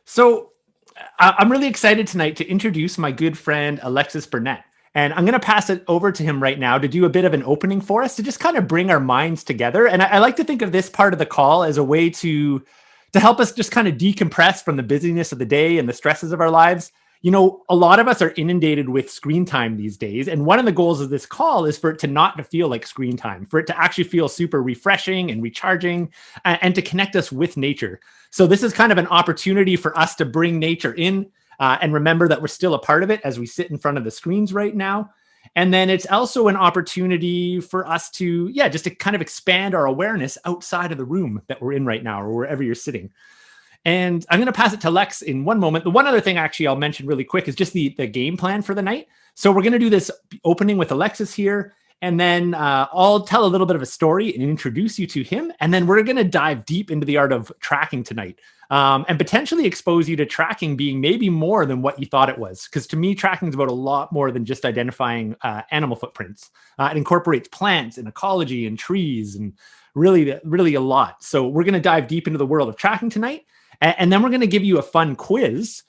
So I'm really excited tonight to introduce my good friend, Alexis Burnett. And I'm going to pass it over to him right now to do a bit of an opening for us to just kind of bring our minds together. And I like to think of this part of the call as a way to help us just kind of decompress from the busyness of the day and the stresses of our lives. You know, a lot of us are inundated with screen time these days. And one of the goals of this call is for it to not to feel like screen time, for it to actually feel super refreshing and recharging and to connect us with nature. So this is kind of an opportunity for us to bring nature in and remember that we're still a part of it as we sit in front of the screens right now. And then it's also an opportunity for us to, just to kind of expand our awareness outside of the room that we're in right now or wherever you're sitting. And I'm going to pass it to Lex in one moment. The one other thing actually I'll mention really quick is just the game plan for the night. So we're going to do this opening with Alexis here. And then I'll tell a little bit of a story and introduce you to him. And then we're going to dive deep into the art of tracking tonight and potentially expose you to tracking being maybe more than what you thought it was. Because to me, tracking is about a lot more than just identifying animal footprints. It incorporates plants and ecology and trees and really a lot. So we're going to dive deep into the world of tracking tonight. And then we're going to give you a fun quiz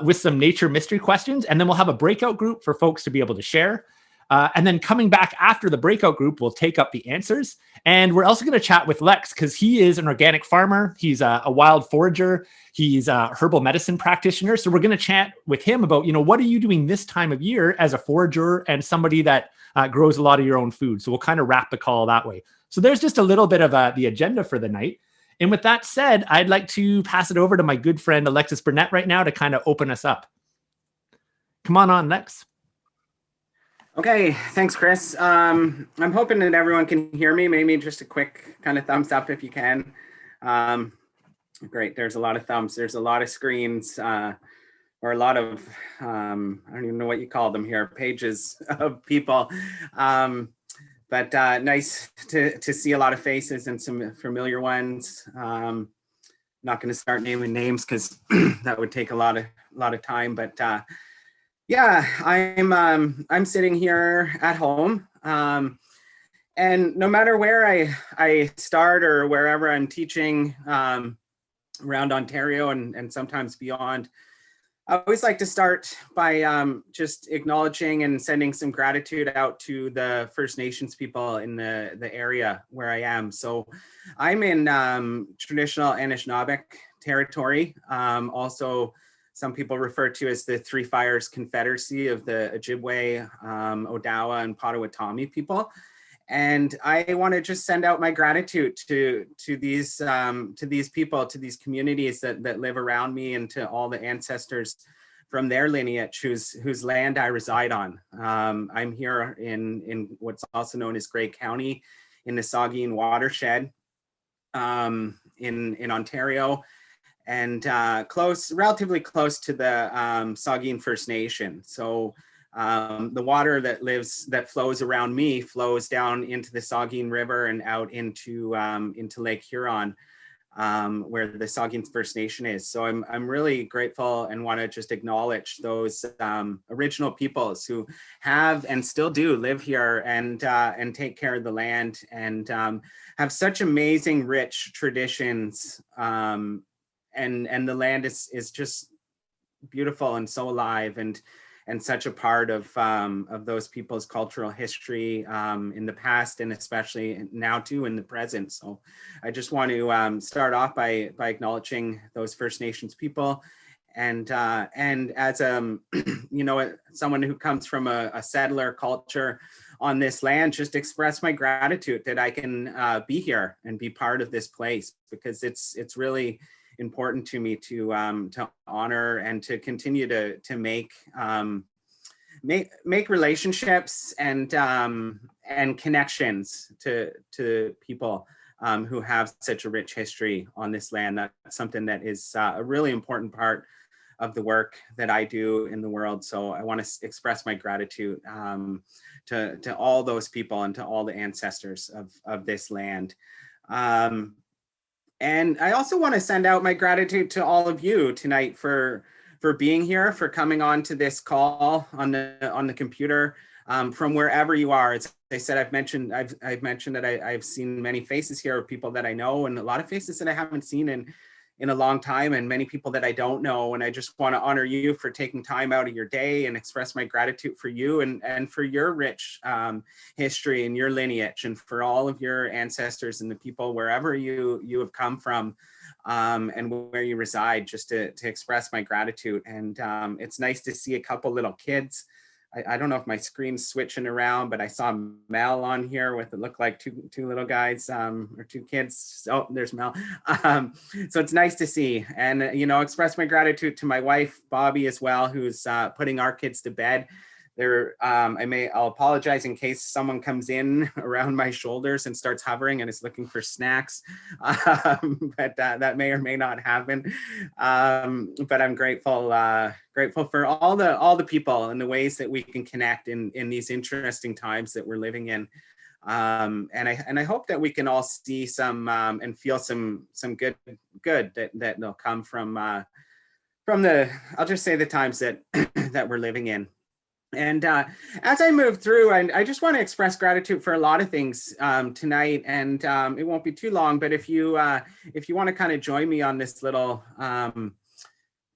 with some nature mystery questions. And then we'll have a breakout group for folks to be able to share. And then coming back after the breakout group, we'll take up the answers. And we're also going to chat with Lex because he is an organic farmer. He's a wild forager. He's a herbal medicine practitioner. So we're going to chat with him about, what are you doing this time of year as a forager and somebody that grows a lot of your own food. So we'll kind of wrap the call that way. So there's just a little bit of the agenda for the night. And with that said, I'd like to pass it over to my good friend, Alexis Burnett, right now to kind of open us up. Come on, Lex. Okay, thanks, Chris. I'm hoping that everyone can hear me. Maybe just a quick kind of thumbs up if you can. Great, there's a lot of thumbs. There's a lot of screens or a lot of, I don't even know what you call them here, pages of people. But nice to see a lot of faces and some familiar ones. Not going to start naming names because that would take a lot of time. But yeah, I'm sitting here at home, and no matter where I start or wherever I'm teaching around Ontario and sometimes beyond, I always like to start by just acknowledging and sending some gratitude out to the First Nations people in the area where I am. So I'm in traditional Anishinaabe territory. Also, some people refer to as the Three Fires Confederacy of the Ojibwe, Odawa, and Potawatomi people. And I want to just send out my gratitude to these people, to these communities that live around me, and to all the ancestors from their lineage whose land I reside on. I'm here in what's also known as Grey County, in the Saugeen watershed in Ontario, and relatively close to the Saugeen First Nation. So the water that flows around me flows down into the Saugeen River and out into Lake Huron, where the Saugeen First Nation is. So I'm really grateful and want to just acknowledge those original peoples who have and still do live here and take care of the land and have such amazing, rich traditions. And the land is just beautiful and so alive and such a part of those people's cultural history in the past, and especially now too in the present. So I just want to start off by acknowledging those First Nations people, and as someone who comes from a settler culture on this land, just express my gratitude that I can be here and be part of this place, because it's really important to me to honor and to continue to make relationships and connections to people who have such a rich history on this land. That's something that is a really important part of the work that I do in the world. So I want to express my gratitude to all those people and to all the ancestors of this land. And I also want to send out my gratitude to all of you tonight for being here, for coming on to this call on the computer from wherever you are. As I said, I've mentioned that I've seen many faces here of people that I know, and a lot of faces that I haven't seen in a long time, and many people that I don't know. And I just want to honor you for taking time out of your day and express my gratitude for you and for your rich history and your lineage, and for all of your ancestors and the people wherever you have come from, and where you reside, just to express my gratitude. And it's nice to see a couple little kids. I don't know if my screen's switching around, but I saw Mel on here with, it looked like two little guys, or two kids. Oh, there's Mel. So it's nice to see, and express my gratitude to my wife, Bobby, as well, who's putting our kids to bed. I'll apologize in case someone comes in around my shoulders and starts hovering and is looking for snacks, but that may or may not happen. But I'm grateful for all the people and the ways that we can connect in these interesting times that we're living in. And I hope that we can all see some and feel some good that will come from the, I'll just say, the times that that we're living in. And as I move through, I just want to express gratitude for a lot of things tonight, and it won't be too long. But if you want to kind of join me on this little, I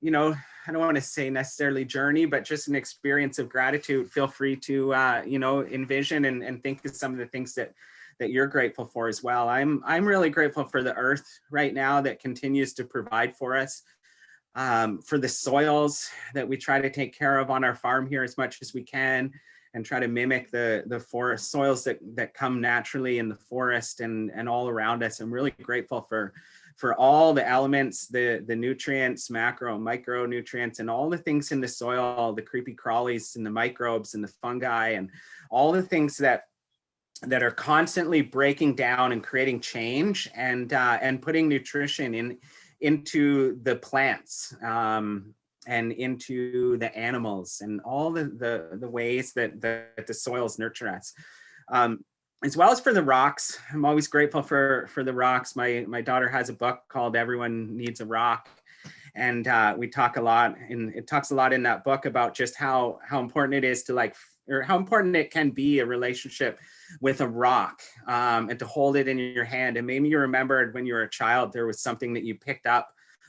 don't want to say necessarily journey, but just an experience of gratitude, feel free to envision and think of some of the things that you're grateful for as well. I'm really grateful for the earth right now that continues to provide for us. For the soils that we try to take care of on our farm here as much as we can, and try to mimic the forest soils that come naturally in the forest and all around us. I'm really grateful for all the elements, the nutrients, macro, micronutrients, and all the things in the soil, the creepy crawlies and the microbes and the fungi, and all the things that are constantly breaking down and creating change, and putting nutrition into the plants, and into the animals, and all the ways that the soils nurture us, as well as for the rocks. I'm always grateful for the rocks. My daughter has a book called Everyone Needs a Rock, and we talk a lot, and it talks a lot in that book about just how important it is to or how important it can be, a relationship with a rock, and to hold it in your hand. And maybe you remembered when you were a child, there was something that you picked up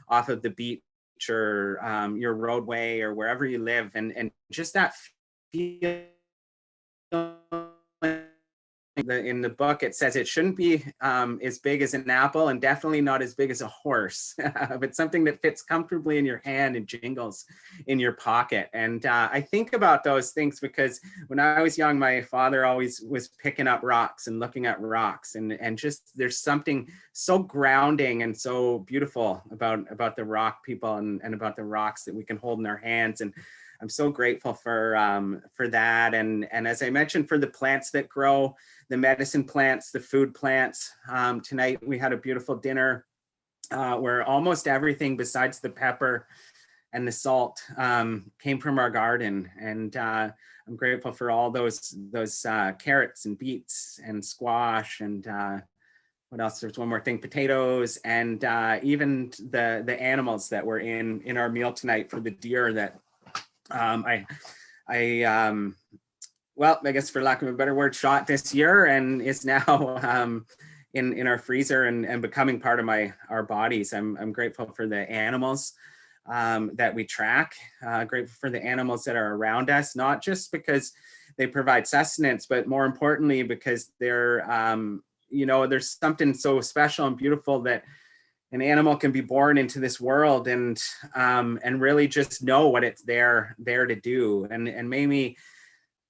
off of the beach, or your roadway, or wherever you live, and just that feel. In the book, it says it shouldn't be as big as an apple, and definitely not as big as a horse, but something that fits comfortably in your hand and jingles in your pocket. And I think about those things because when I was young, my father always was picking up rocks and looking at rocks, and just there's something so grounding and so beautiful about the rock people, and about the rocks that we can hold in our hands. And I'm so grateful for that. And as I mentioned, for the plants that grow, the medicine plants, the food plants. Tonight we had a beautiful dinner where almost everything besides the pepper and the salt came from our garden. And I'm grateful for all those carrots and beets and squash, and what else? There's one more thing: potatoes, and even the animals that were in our meal tonight for the deer that well, I guess for lack of a better word, shot this year, and is now in our freezer and becoming part of our bodies. I'm grateful for the animals that we track, grateful for the animals that are around us, not just because they provide sustenance, but more importantly, because they're, there's something so special and beautiful that an animal can be born into this world and really just know what it's there to do. And maybe,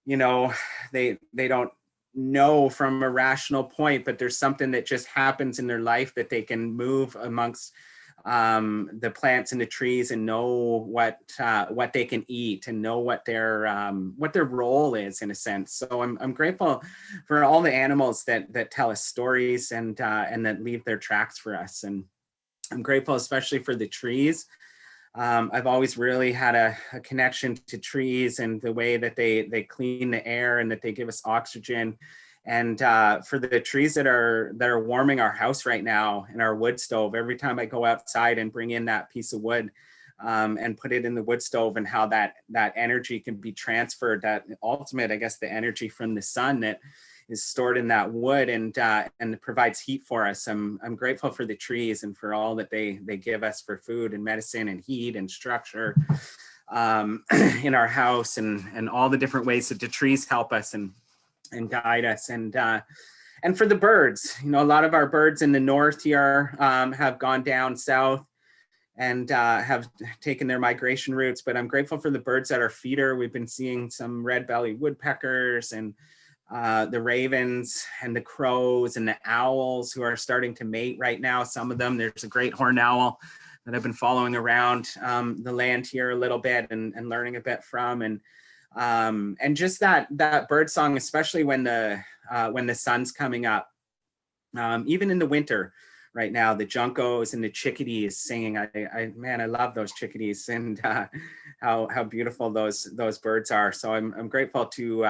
they don't know from a rational point, but there's something that just happens in their life that they can move amongst the plants and the trees and know what they can eat, and know what their role is, in a sense. So I'm grateful for all the animals that tell us stories and that leave their tracks for us. And I'm grateful especially for the trees. I've always really had a connection to trees and the way that they clean the air and that they give us oxygen. And for the trees that are warming our house right now in our wood stove, every time I go outside and bring in that piece of wood and put it in the wood stove, and how that energy can be transferred, that ultimate, I guess, the energy from the sun that is stored in that wood, and it provides heat for us. I'm grateful for the trees and for all that they give us for food and medicine and heat and structure in our house, and all the different ways that the trees help us and guide us. And for the birds, a lot of our birds in the north here have gone down south and have taken their migration routes, but I'm grateful for the birds that are feeder. We've been seeing some red-bellied woodpeckers and the ravens and the crows and the owls who are starting to mate right now. Some of them, there's a great horned owl that I've been following around the land here a little bit and learning a bit from, and just that bird song, especially when the sun's coming up, even in the winter. Right now, the juncos and the chickadees singing. I love those chickadees, and how beautiful those birds are. So I'm grateful to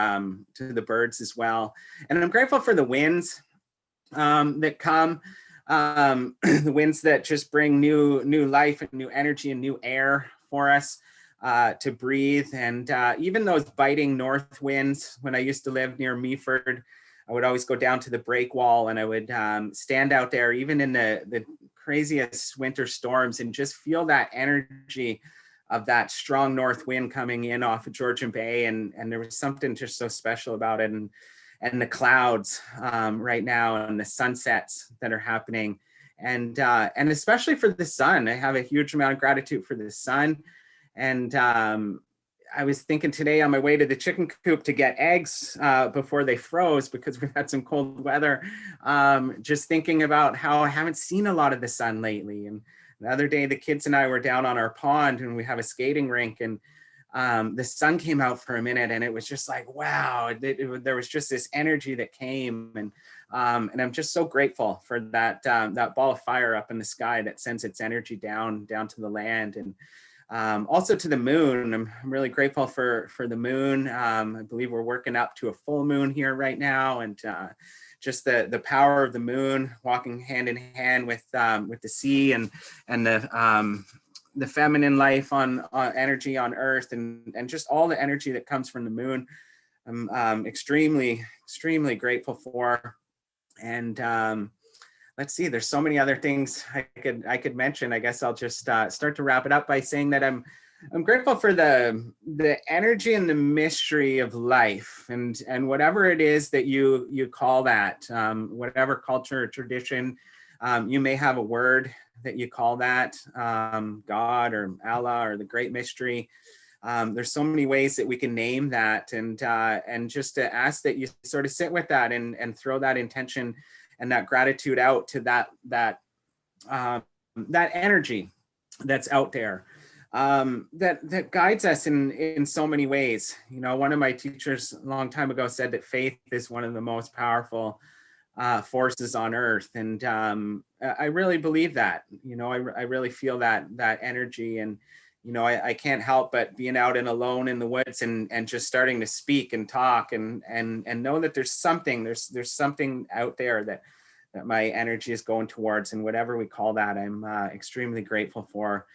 the birds as well, and I'm grateful for the winds that come, the winds that just bring new life and new energy and new air for us to breathe, and even those biting north winds. When I used to live near Meaford, I would always go down to the break wall, and I would stand out there even in the craziest winter storms and just feel that energy of that strong north wind coming in off of Georgian Bay. And there was something just so special about it. And the clouds right now, and the sunsets that are happening. And especially for the sun. I have a huge amount of gratitude for the sun. And I was thinking today on my way to the chicken coop to get eggs before they froze, because we've had some cold weather, just thinking about how I haven't seen a lot of the sun lately. And the other day, the kids and I were down on our pond, and we have a skating rink, and the sun came out for a minute, and it was just like, wow, there was just this energy that came. And I'm just so grateful for that ball of fire up in the sky that sends its energy down to the land. And also to the moon. I'm really grateful for the moon. I believe we're working up to a full moon here right now, and just the power of the moon walking hand in hand with the sea and the feminine life on energy on Earth, and just all the energy that comes from the moon. I'm extremely grateful for. And let's see, there's so many other things I could mention. I guess I'll just start to wrap it up by saying that I'm grateful for the energy and the mystery of life, and whatever it is that you call that, whatever culture or tradition, you may have a word that you call that, God or Allah or the great mystery. There's so many ways that we can name that, and just to ask that you sort of sit with that and throw that intention and that gratitude out to that energy that's out there, that guides us in so many ways. One of my teachers a long time ago said that faith is one of the most powerful forces on earth, and I really believe that. I really feel that energy, and I can't help but being out and alone in the woods and just starting to speak and talk and know that there's something out there that my energy is going towards, and whatever we call that, I'm extremely grateful for.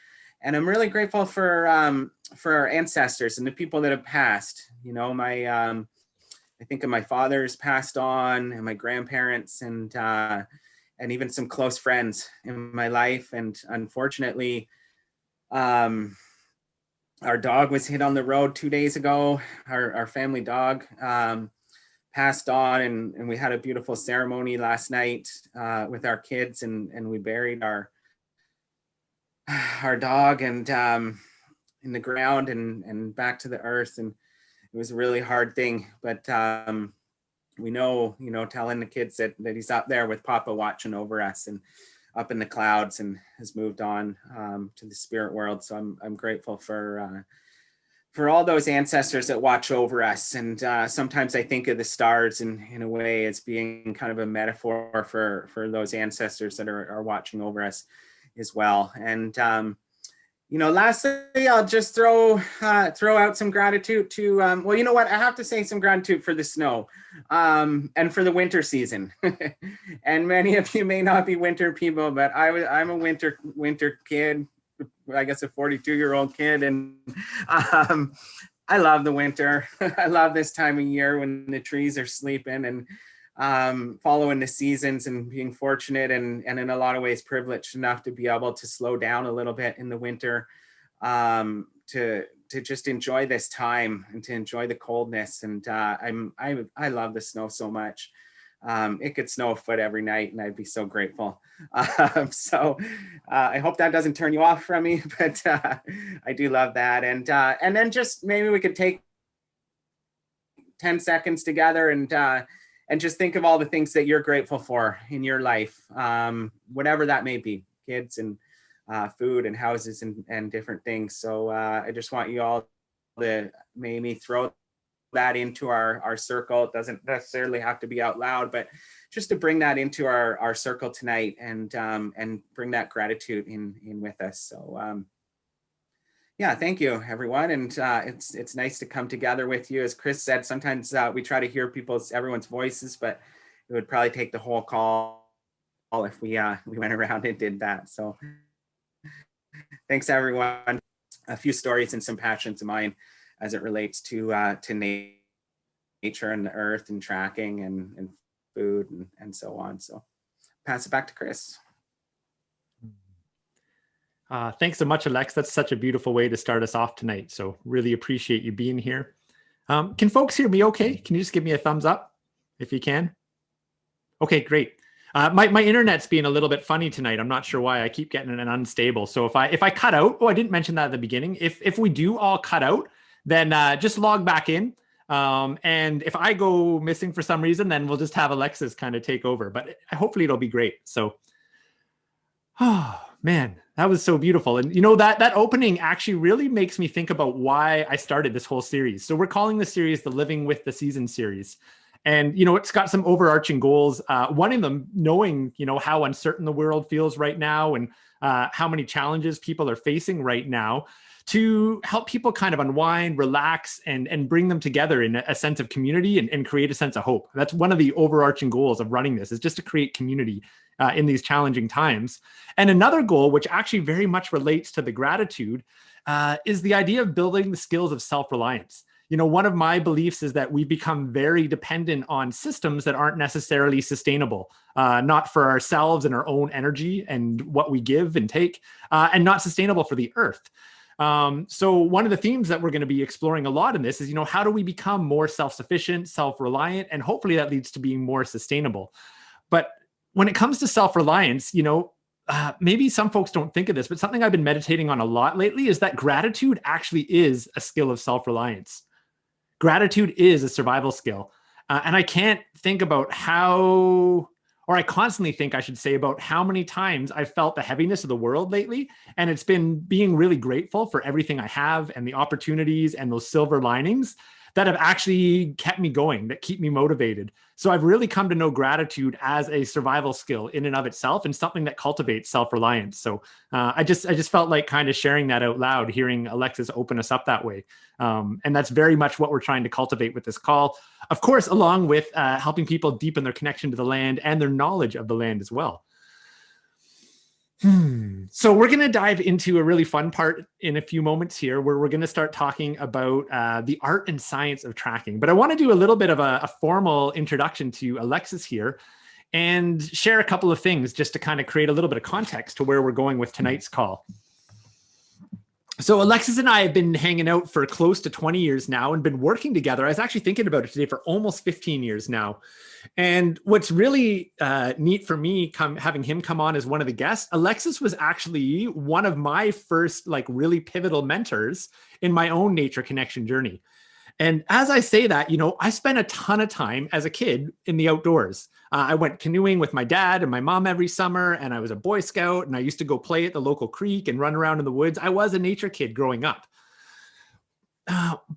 And I'm really grateful for our ancestors and the people that have passed. I think of my father's passed on, and my grandparents, and even some close friends in my life. And unfortunately, our dog was hit on the road 2 days ago. Our family dog passed on, and we had a beautiful ceremony last night with our kids, and we buried our dog and in the ground and back to the earth. And it was a really hard thing, but we know, telling the kids that he's up there with Papa watching over us and up in the clouds, and has moved on to the spirit world. So I'm grateful for all those ancestors that watch over us. And sometimes I think of the stars in a way as being kind of a metaphor for those ancestors that are watching over us as well. And lastly, I'll just throw out some gratitude to, well, you know what? I have to say some gratitude for the snow and for the winter season. And many of you may not be winter people, but I'm a winter kid, I guess a 42-year-old kid. And I love the winter. I love this time of year when the trees are sleeping, and following the seasons and being fortunate and in a lot of ways privileged enough to be able to slow down a little bit in the winter, to just enjoy this time and to enjoy the coldness. And I love the snow so much. It could snow a foot every night and I'd be so grateful. So I hope that doesn't turn you off from me, but I do love that. And then just maybe we could take 10 seconds together and just think of all the things that you're grateful for in your life, whatever that may be, kids and food and houses and different things. So I just want you all to maybe throw that into our circle. It doesn't necessarily have to be out loud, but just to bring that into our circle tonight and bring that gratitude in with us. So yeah, thank you, everyone. And it's nice to come together with you. As Chris said, sometimes we try to hear everyone's voices, but it would probably take the whole call if we went around and did that. So thanks, everyone. A few stories and some passions of mine as it relates to nature and the earth and tracking and food and so on. So pass it back to Chris. Thanks so much, Alex. That's such a beautiful way to start us off tonight. So really appreciate you being here. Can folks hear me okay? Can you just give me a thumbs up if you can? Okay, great. My internet's being a little bit funny tonight. I'm not sure why. I keep getting an unstable. So if I cut out, I didn't mention that at the beginning. If we do all cut out, then just log back in. And if I go missing for some reason, then we'll just have Alexis kind of take over. But hopefully it'll be great. So, oh man, that was so beautiful. And that opening actually really makes me think about why I started this whole series. So we're calling the series the Living with the Season series. And, it's got some overarching goals. One of them, knowing, how uncertain the world feels right now and how many challenges people are facing right now, to help people kind of unwind, relax, and bring them together in a sense of community and create a sense of hope. That's one of the overarching goals of running this, is just to create community in these challenging times. And another goal, which actually very much relates to the gratitude, is the idea of building the skills of self-reliance. One of my beliefs is that we become very dependent on systems that aren't necessarily sustainable, not for ourselves and our own energy and what we give and take, and not sustainable for the earth. So one of the themes that we're going to be exploring a lot in this is, how do we become more self-sufficient, self-reliant, and hopefully that leads to being more sustainable. But when it comes to self-reliance, maybe some folks don't think of this, but something I've been meditating on a lot lately is that gratitude actually is a skill of self-reliance. Gratitude is a survival skill. And I can't think about I constantly think, I should say, about how many times I've felt the heaviness of the world lately. And it's been being really grateful for everything I have and the opportunities and those silver linings that have actually kept me going, that keep me motivated. So I've really come to know gratitude as a survival skill in and of itself, and something that cultivates self-reliance. So I just felt like kind of sharing that out loud, hearing Alexis open us up that way. And that's very much what we're trying to cultivate with this call. Of course, along with helping people deepen their connection to the land and their knowledge of the land as well. So we're going to dive into a really fun part in a few moments here, where we're going to start talking about the art and science of tracking. But I want to do a little bit of a formal introduction to Alexis here and share a couple of things just to kind of create a little bit of context to where we're going with tonight's call. So Alexis and I have been hanging out for close to 20 years now and been working together. I was actually thinking about it today, for almost 15 years now. And what's really neat for me, having him come on as one of the guests, Alexis was actually one of my first really pivotal mentors in my own nature connection journey. And as I say that, I spent a ton of time as a kid in the outdoors. I went canoeing with my dad and my mom every summer, and I was a Boy Scout, and I used to go play at the local creek and run around in the woods. I was a nature kid growing up.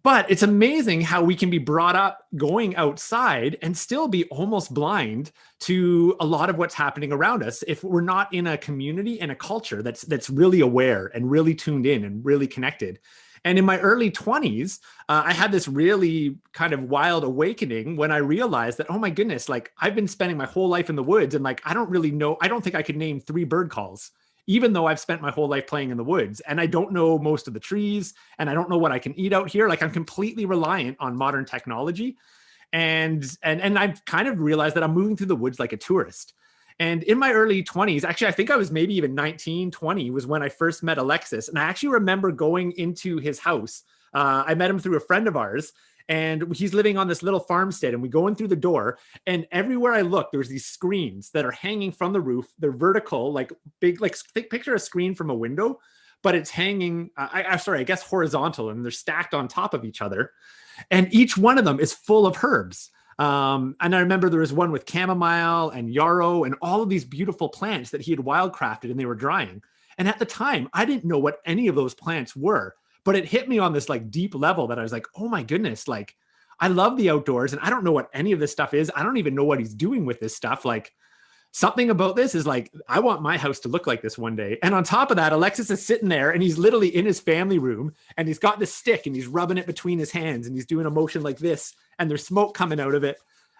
But it's amazing how we can be brought up going outside and still be almost blind to a lot of what's happening around us if we're not in a community and a culture that's really aware and really tuned in and really connected. And in my early 20s, I had this really kind of wild awakening when I realized that, oh my goodness, I've been spending my whole life in the woods, and I don't think I could name 3 bird calls, even though I've spent my whole life playing in the woods, and I don't know most of the trees, and I don't know what I can eat out here. I'm completely reliant on modern technology. And I've kind of realized that I'm moving through the woods like a tourist. And in my early 20s, actually, I think I was maybe even 19, 20 was when I first met Alexis. And I actually remember going into his house. I met him through a friend of ours, and he's living on this little farmstead. And we go in through the door, and everywhere I look, there's these screens that are hanging from the roof. They're vertical, like big, like picture a screen from a window, but it's hanging, I guess horizontal, and they're stacked on top of each other. And each one of them is full of herbs. And I remember there was one with chamomile and yarrow and all of these beautiful plants that he had wildcrafted, and they were drying. And at the time, I didn't know what any of those plants were, but it hit me on this like deep level that I was like, oh my goodness, like I love the outdoors and I don't know what any of this stuff is. I don't even know what he's doing with this stuff. Like, something about this is like, I want my house to look like this one day. And on top of that, Alexis is sitting there and he's literally in his family room, and he's got this stick and he's rubbing it between his hands, and he's doing a motion like this, and there's smoke coming out of it.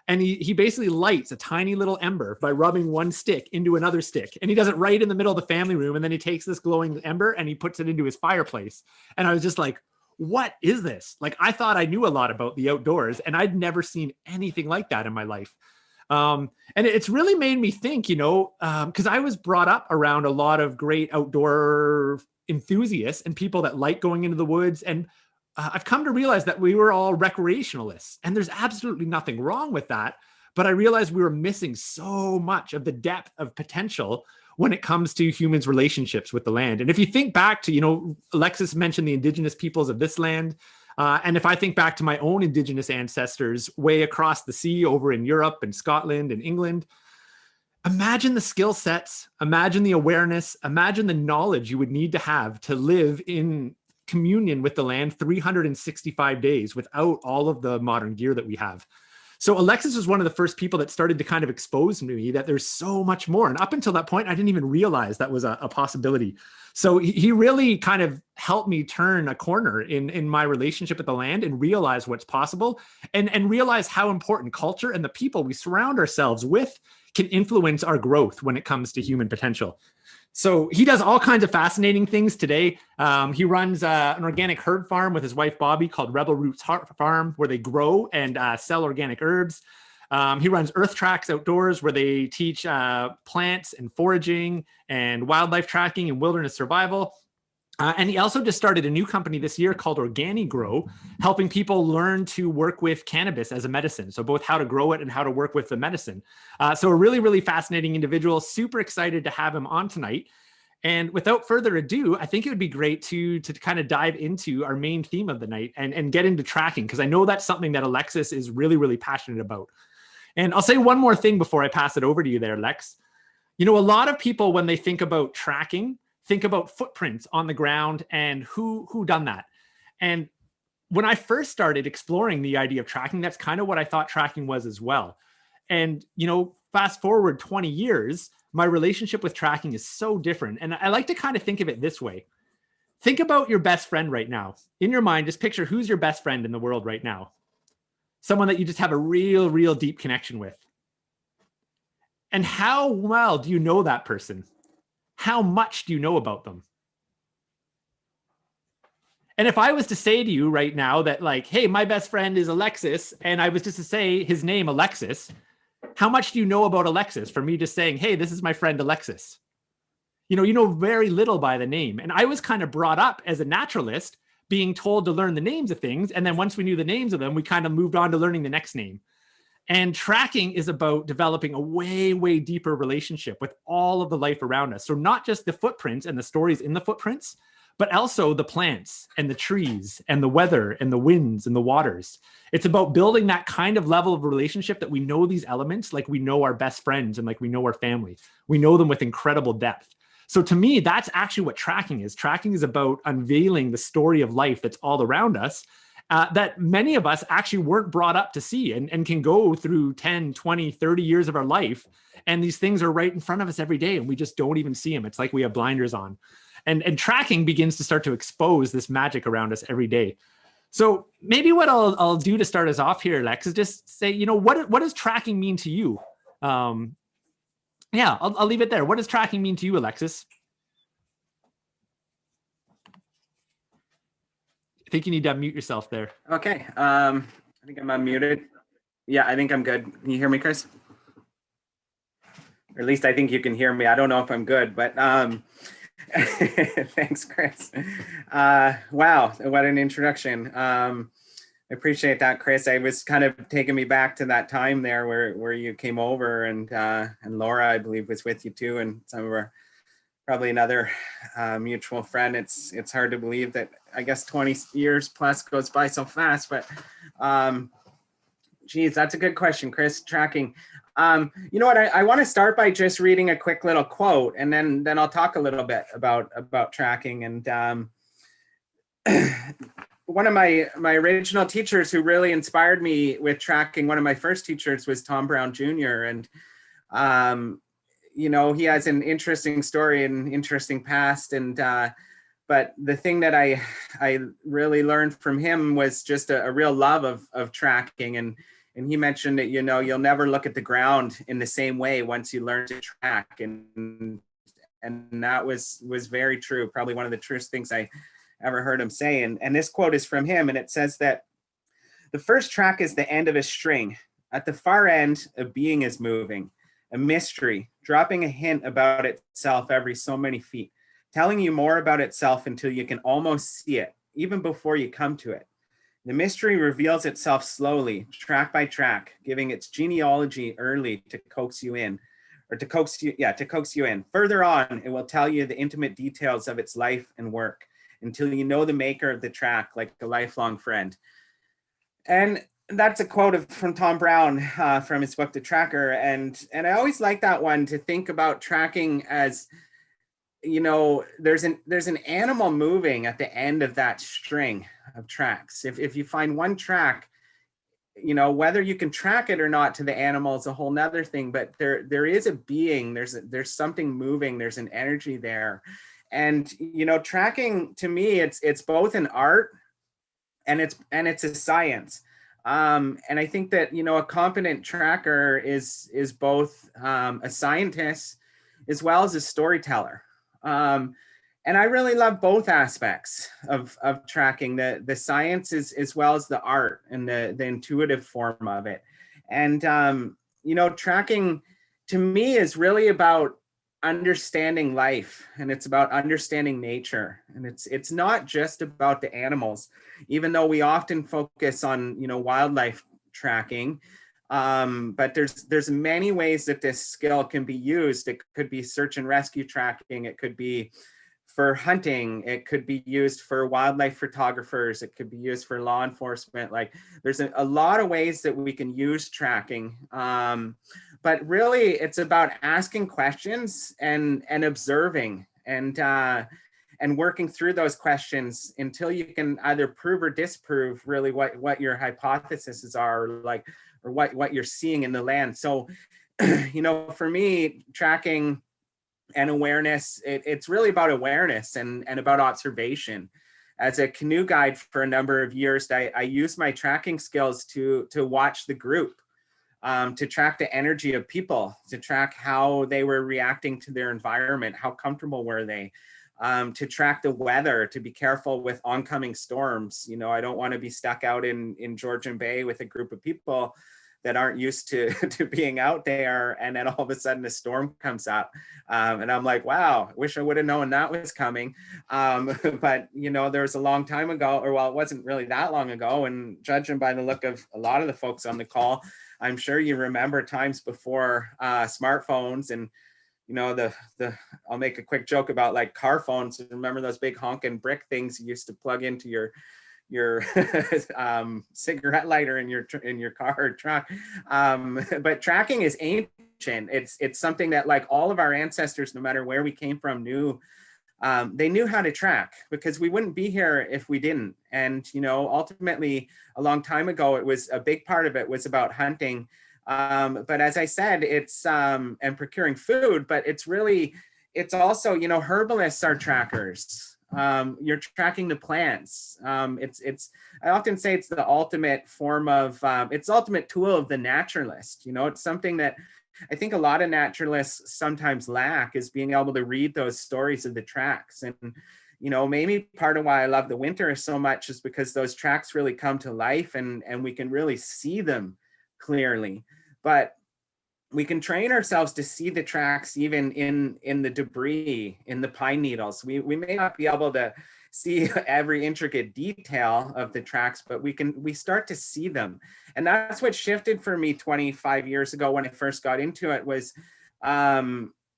And he basically lights a tiny little ember by rubbing one stick into another stick. And he does it right in the middle of the family room. And then he takes this glowing ember and he puts it into his fireplace. And I was just like, what is this? Like, I thought I knew a lot about the outdoors, and I'd never seen anything like that in my life. And it's really made me think, because I was brought up around a lot of great outdoor enthusiasts and people that like going into the woods. And I've come to realize that we were all recreationalists, and there's absolutely nothing wrong with that. But I realized we were missing so much of the depth of potential when it comes to humans' relationships with the land. And if you think back to, Alexis mentioned the indigenous peoples of this land. And if I think back to my own indigenous ancestors way across the sea over in Europe and Scotland and England, imagine the skill sets, imagine the awareness, imagine the knowledge you would need to have to live in communion with the land 365 days without all of the modern gear that we have. So Alexis was one of the first people that started to kind of expose me that there's so much more. And up until that point, I didn't even realize that was a possibility. So he really kind of helped me turn a corner in my relationship with the land and realize what's possible, and realize how important culture and the people we surround ourselves with can influence our growth when it comes to human potential. So he does all kinds of fascinating things today. He runs an organic herb farm with his wife, Bobby, called Rebel Roots Farm, where they grow and sell organic herbs. He runs Earth Tracks Outdoors, where they teach plants and foraging and wildlife tracking and wilderness survival. And he also just started a new company this year called OrganiGrow, helping people learn to work with cannabis as a medicine. So both how to grow it and how to work with the medicine. So a really, really fascinating individual. Super excited to have him on tonight. And without further ado, I think it would be great to kind of dive into our main theme of the night and get into tracking, because I know that's something that Alexis is really, really passionate about. And I'll say one more thing before I pass it over to you there, Lex. A lot of people, when they think about tracking, think about footprints on the ground and who done that. And when I first started exploring the idea of tracking, that's kind of what I thought tracking was as well. And, fast forward 20 years, my relationship with tracking is so different. And I like to kind of think of it this way. Think about your best friend right now. In your mind, just picture who's your best friend in the world right now. Someone that you just have a real, real deep connection with. And how well do you know that person? How much do you know about them? And if I was to say to you right now that, like, hey, my best friend is Alexis, and I was just to say his name, Alexis, how much do you know about Alexis for me just saying, hey, this is my friend Alexis? You know very little by the name. And I was kind of brought up as a naturalist, being told to learn the names of things. And then once we knew the names of them, we kind of moved on to learning the next name. And tracking is about developing a way, way deeper relationship with all of the life around us. So not just the footprints and the stories in the footprints, but also the plants and the trees and the weather and the winds and the waters. It's about building that kind of level of relationship that we know these elements like we know our best friends and like we know our family. We know them with incredible depth. So to me, that's actually what tracking is. Tracking is about unveiling the story of life that's all around us, that many of us actually weren't brought up to see, and can go through 10, 20, 30 years of our life. And these things are right in front of us every day, and we just don't even see them. It's like we have blinders on. And tracking begins to start to expose this magic around us every day. So maybe what I'll do to start us off here, Lex, is just say, what does tracking mean to you? I'll leave it there. What does tracking mean to you, Alexis? I think you need to unmute yourself there. Okay. I think I'm unmuted. Yeah, I think I'm good. Can you hear me, Chris? Or at least I think you can hear me. I don't know if I'm good, but thanks, Chris. Wow, what an introduction. I appreciate that, Chris. I was kind of taking me back to that time there where you came over, and Laura, I believe, was with you too, and some of our probably another mutual friend. It's hard to believe that I guess 20 years plus goes by so fast, but geez, that's a good question, Chris. Tracking. You know what? I want to start by just reading a quick little quote, and then I'll talk a little bit about tracking. And one of my original teachers who really inspired me with tracking, one of my first teachers was Tom Brown Jr. And you know, he has an interesting story and interesting past. And but the thing that I really learned from him was just a real love of tracking. And he mentioned that, you know, you'll never look at the ground in the same way once you learn to track. And that was very true. Probably one of the truest things I ever heard him say. And this quote is from him, and it says that the first track is the end of a string. At the far end, a being is moving, a mystery, dropping a hint about itself every so many feet, telling you more about itself until you can almost see it, even before you come to it. The mystery reveals itself slowly, track by track, giving its genealogy early to coax you in, or to coax you in. Further on, it will tell you the intimate details of its life and work until you know the maker of the track like a lifelong friend. And that's a quote from Tom Brown from his book, The Tracker. And I always like that one, to think about tracking as, you know, there's an animal moving at the end of that string of tracks. If you find one track, you know, whether you can track it or not to the animal is a whole nother thing, but there is a being, there's something moving, there's an energy there. And, you know, tracking, to me, it's both an art and it's a science. And I think that, you know, a competent tracker is both a scientist as well as a storyteller. And I really love both aspects of tracking, the science as well as the art and the intuitive form of it. And, you know, tracking to me is really about understanding life, and it's about understanding nature. And it's not just about the animals, even though we often focus on, you know, wildlife tracking. But there's many ways that this skill can be used. It could be search and rescue tracking. It could be for hunting. It could be used for wildlife photographers. It could be used for law enforcement. Like, there's a lot of ways that we can use tracking. But really, it's about asking questions and observing and working through those questions until you can either prove or disprove really what your hypotheses are, like, or what you're seeing in the land. So, you know, for me, tracking and awareness, it's really about awareness and about observation. As a canoe guide for a number of years, I used my tracking skills to watch the group, to track the energy of people, to track how they were reacting to their environment, how comfortable were they, to track the weather, to be careful with oncoming storms. You know, I don't want to be stuck out in Georgian Bay with a group of people that aren't used to being out there, and then all of a sudden a storm comes up, and I'm like, wow, wish I would have known that was coming. But, you know, there was a long time ago, or well, it wasn't really that long ago, and judging by the look of a lot of the folks on the call, I'm sure you remember times before smartphones. And, you know, the I'll make a quick joke about, like, car phones. Remember those big honking brick things you used to plug into your cigarette lighter in your car or truck. But tracking is ancient. It's something that, like, all of our ancestors, no matter where we came from, knew. They knew how to track, because we wouldn't be here if we didn't. And, you know, ultimately, a long time ago, it was a big part of it was about hunting. But as I said, it's and procuring food, but it's also, you know, herbalists are trackers. You're tracking the plants. I often say it's the ultimate form of, it's the ultimate tool of the naturalist. You know, it's something that I think a lot of naturalists sometimes lack, is being able to read those stories of the tracks. And, you know, maybe part of why I love the winter so much is because those tracks really come to life, and we can really see them clearly, but we can train ourselves to see the tracks even in the debris, in the pine needles. We may not be able to see every intricate detail of the tracks, but we start to see them. And that's what shifted for me 25 years ago when I first got into it, was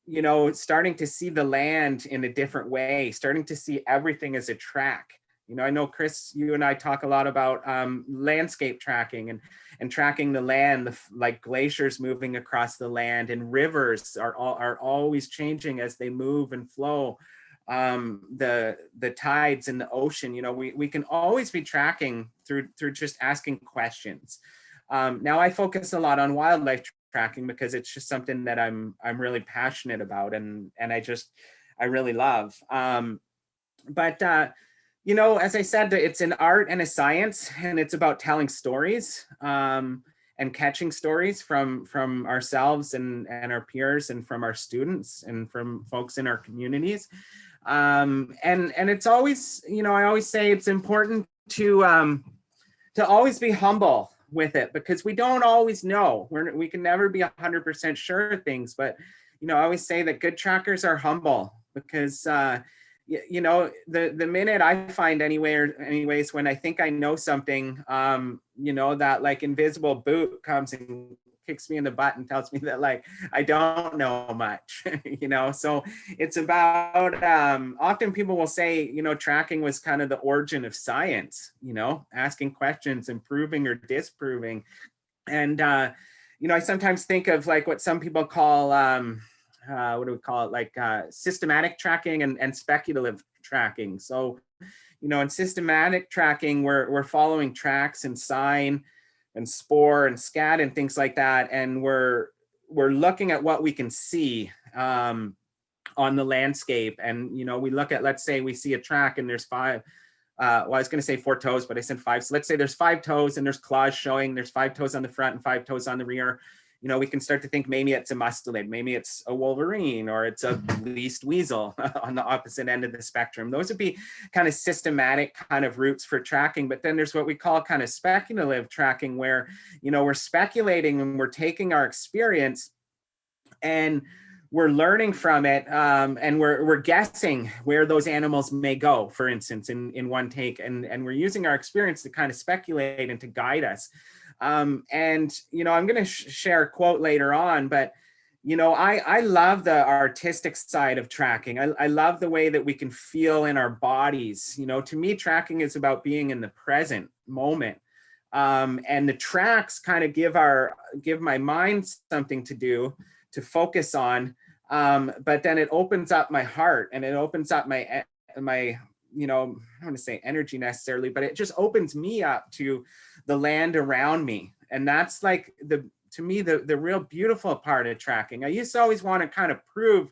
you know, starting to see the land in a different way, starting to see everything as a track. You know, I know, Chris, you and I talk a lot about landscape tracking and tracking the land, like glaciers moving across the land, and rivers are always changing as they move and flow. The tides in the ocean, you know, we can always be tracking through just asking questions. Now I focus a lot on wildlife tracking because it's just something that I'm really passionate about, and I really love. But you know, as I said, it's an art and a science, and it's about telling stories and catching stories from ourselves and our peers, and from our students, and from folks in our communities. And it's always, you know, I always say it's important to always be humble with it, because we don't always know. We can never be 100% sure of things, but you know, I always say that good trackers are humble, because you know, the minute I find anyways, when I think I know something, you know, that like invisible boot comes and kicks me in the butt and tells me that like I don't know much, you know. So it's about often people will say, you know, tracking was kind of the origin of science, you know, asking questions and proving or disproving. And you know, I sometimes think of like what some people call what do we call it, like systematic tracking and speculative tracking. So, you know, in systematic tracking, we're following tracks and sign and spore and scat and things like that, and we're looking at what we can see on the landscape. And you know, we look at, let's say we see a track and there's five. Well, I was going to say 4 toes, but I said 5. So let's say there's 5 toes and there's claws showing. There's 5 toes on the front and 5 toes on the rear. You know, we can start to think maybe it's a mustelid, maybe it's a wolverine, or it's a least weasel on the opposite end of the spectrum. Those would be kind of systematic kind of routes for tracking. But then there's what we call kind of speculative tracking, where, you know, we're speculating and we're taking our experience and we're learning from it, and we're guessing where those animals may go, for instance, in one take, and we're using our experience to kind of speculate and to guide us. And you know, I'm going to share a quote later on, but you know, I love the artistic side of tracking. I love the way that we can feel in our bodies. You know, to me, tracking is about being in the present moment. And the tracks kind of give my mind something to do, to focus on, but then it opens up my heart, and it opens up my, you know, I don't want to say energy necessarily, but it just opens me up to the land around me. And that's like to me, the real beautiful part of tracking. I used to always want to kind of prove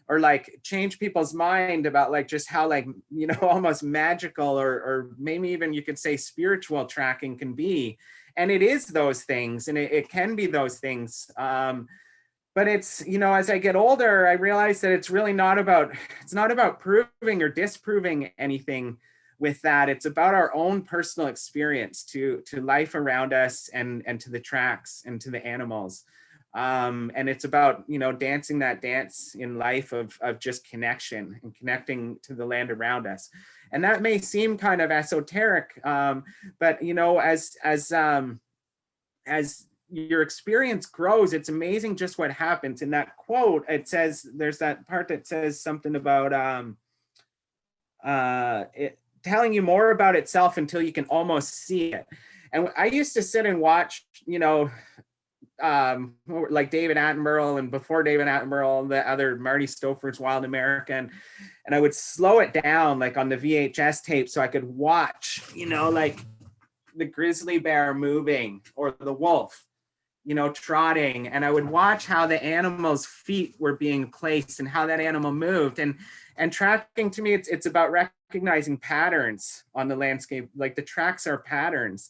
or like change people's mind about like just how, like, you know, almost magical or maybe even you could say spiritual tracking can be. And it is those things, and it can be those things. But it's, you know, as I get older, I realize that it's really not about proving or disproving anything with that. It's about our own personal experience to life around us, and to the tracks and to the animals. And it's about, you know, dancing that dance in life of just connection and connecting to the land around us. And that may seem kind of esoteric, but you know, as your experience grows, it's amazing just what happens. In that quote, it says, there's that part that says something about it telling you more about itself until you can almost see it. And I used to sit and watch, you know, like David Attenborough, and before David Attenborough, the other Marty Stouffer's Wild America, and I would slow it down like on the VHS tape so I could watch, you know, like the grizzly bear moving, or the wolf, you know, trotting, and I would watch how the animal's feet were being placed and how that animal moved. And tracking, to me, it's about recognizing patterns on the landscape. Like the tracks are patterns.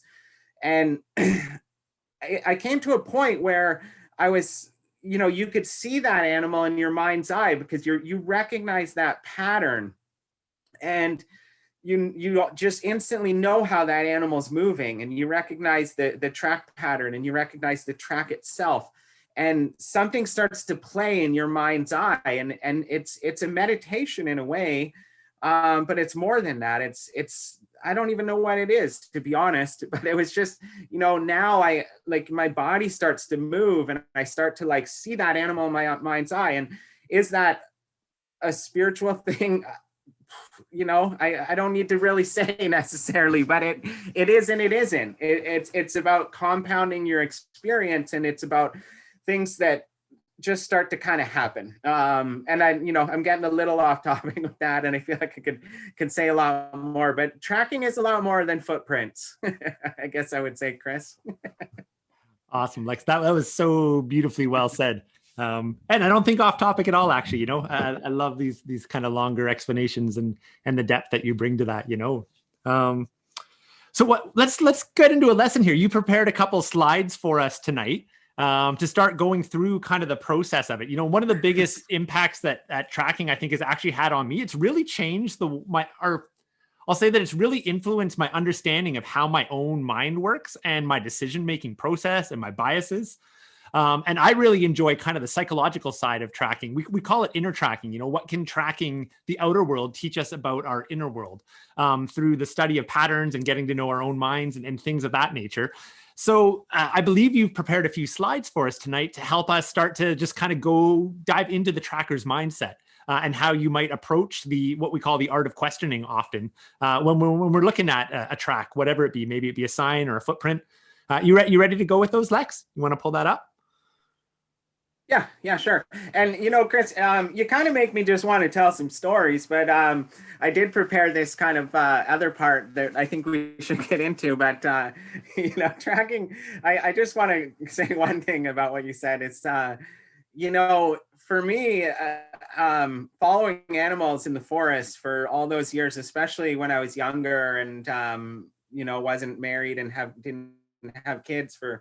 And I came to a point where I was, you know, you could see that animal in your mind's eye because you recognize that pattern. And you just instantly know how that animal's moving, and you recognize the track pattern, and you recognize the track itself, and something starts to play in your mind's eye, and it's a meditation in a way, but it's more than that. It's I don't even know what it is, to be honest, but it was just, now I like my body starts to move, and I start to like see that animal in my mind's eye. And is that a spiritual thing? I don't need to really say necessarily, but it is and it isn't. It's about compounding your experience, and it's about things that just start to kind of happen. And I'm getting a little off topic with that, and I feel like I could say a lot more, but tracking is a lot more than footprints. I guess I would say, Chris. Awesome, Lex. That was so beautifully well said. And I don't think off topic at all, actually. I love these kind of longer explanations and the depth that you bring to that. So let's get into a lesson here. You prepared a couple slides for us tonight to start going through kind of the process of it. One of the biggest impacts that tracking, I think, has actually had on me. It's really changed I'll say that it's really influenced my understanding of how my own mind works and my decision-making process and my biases. And I really enjoy kind of the psychological side of tracking. We call it inner tracking. What can tracking the outer world teach us about our inner world through the study of patterns and getting to know our own minds and things of that nature. So I believe you've prepared a few slides for us tonight to help us start to just kind of go dive into the tracker's mindset. And how you might approach what we call the art of questioning often when we're looking at a track, whatever it be, maybe it be a sign or a footprint. You ready to go with those, Lex? You want to pull that up? Yeah, sure. And Chris, you kind of make me just want to tell some stories, but I did prepare this kind of other part that I think we should get into. But tracking, I just want to say one thing about what you said. It's for me, following animals in the forest for all those years, especially when I was younger and wasn't married and didn't have kids for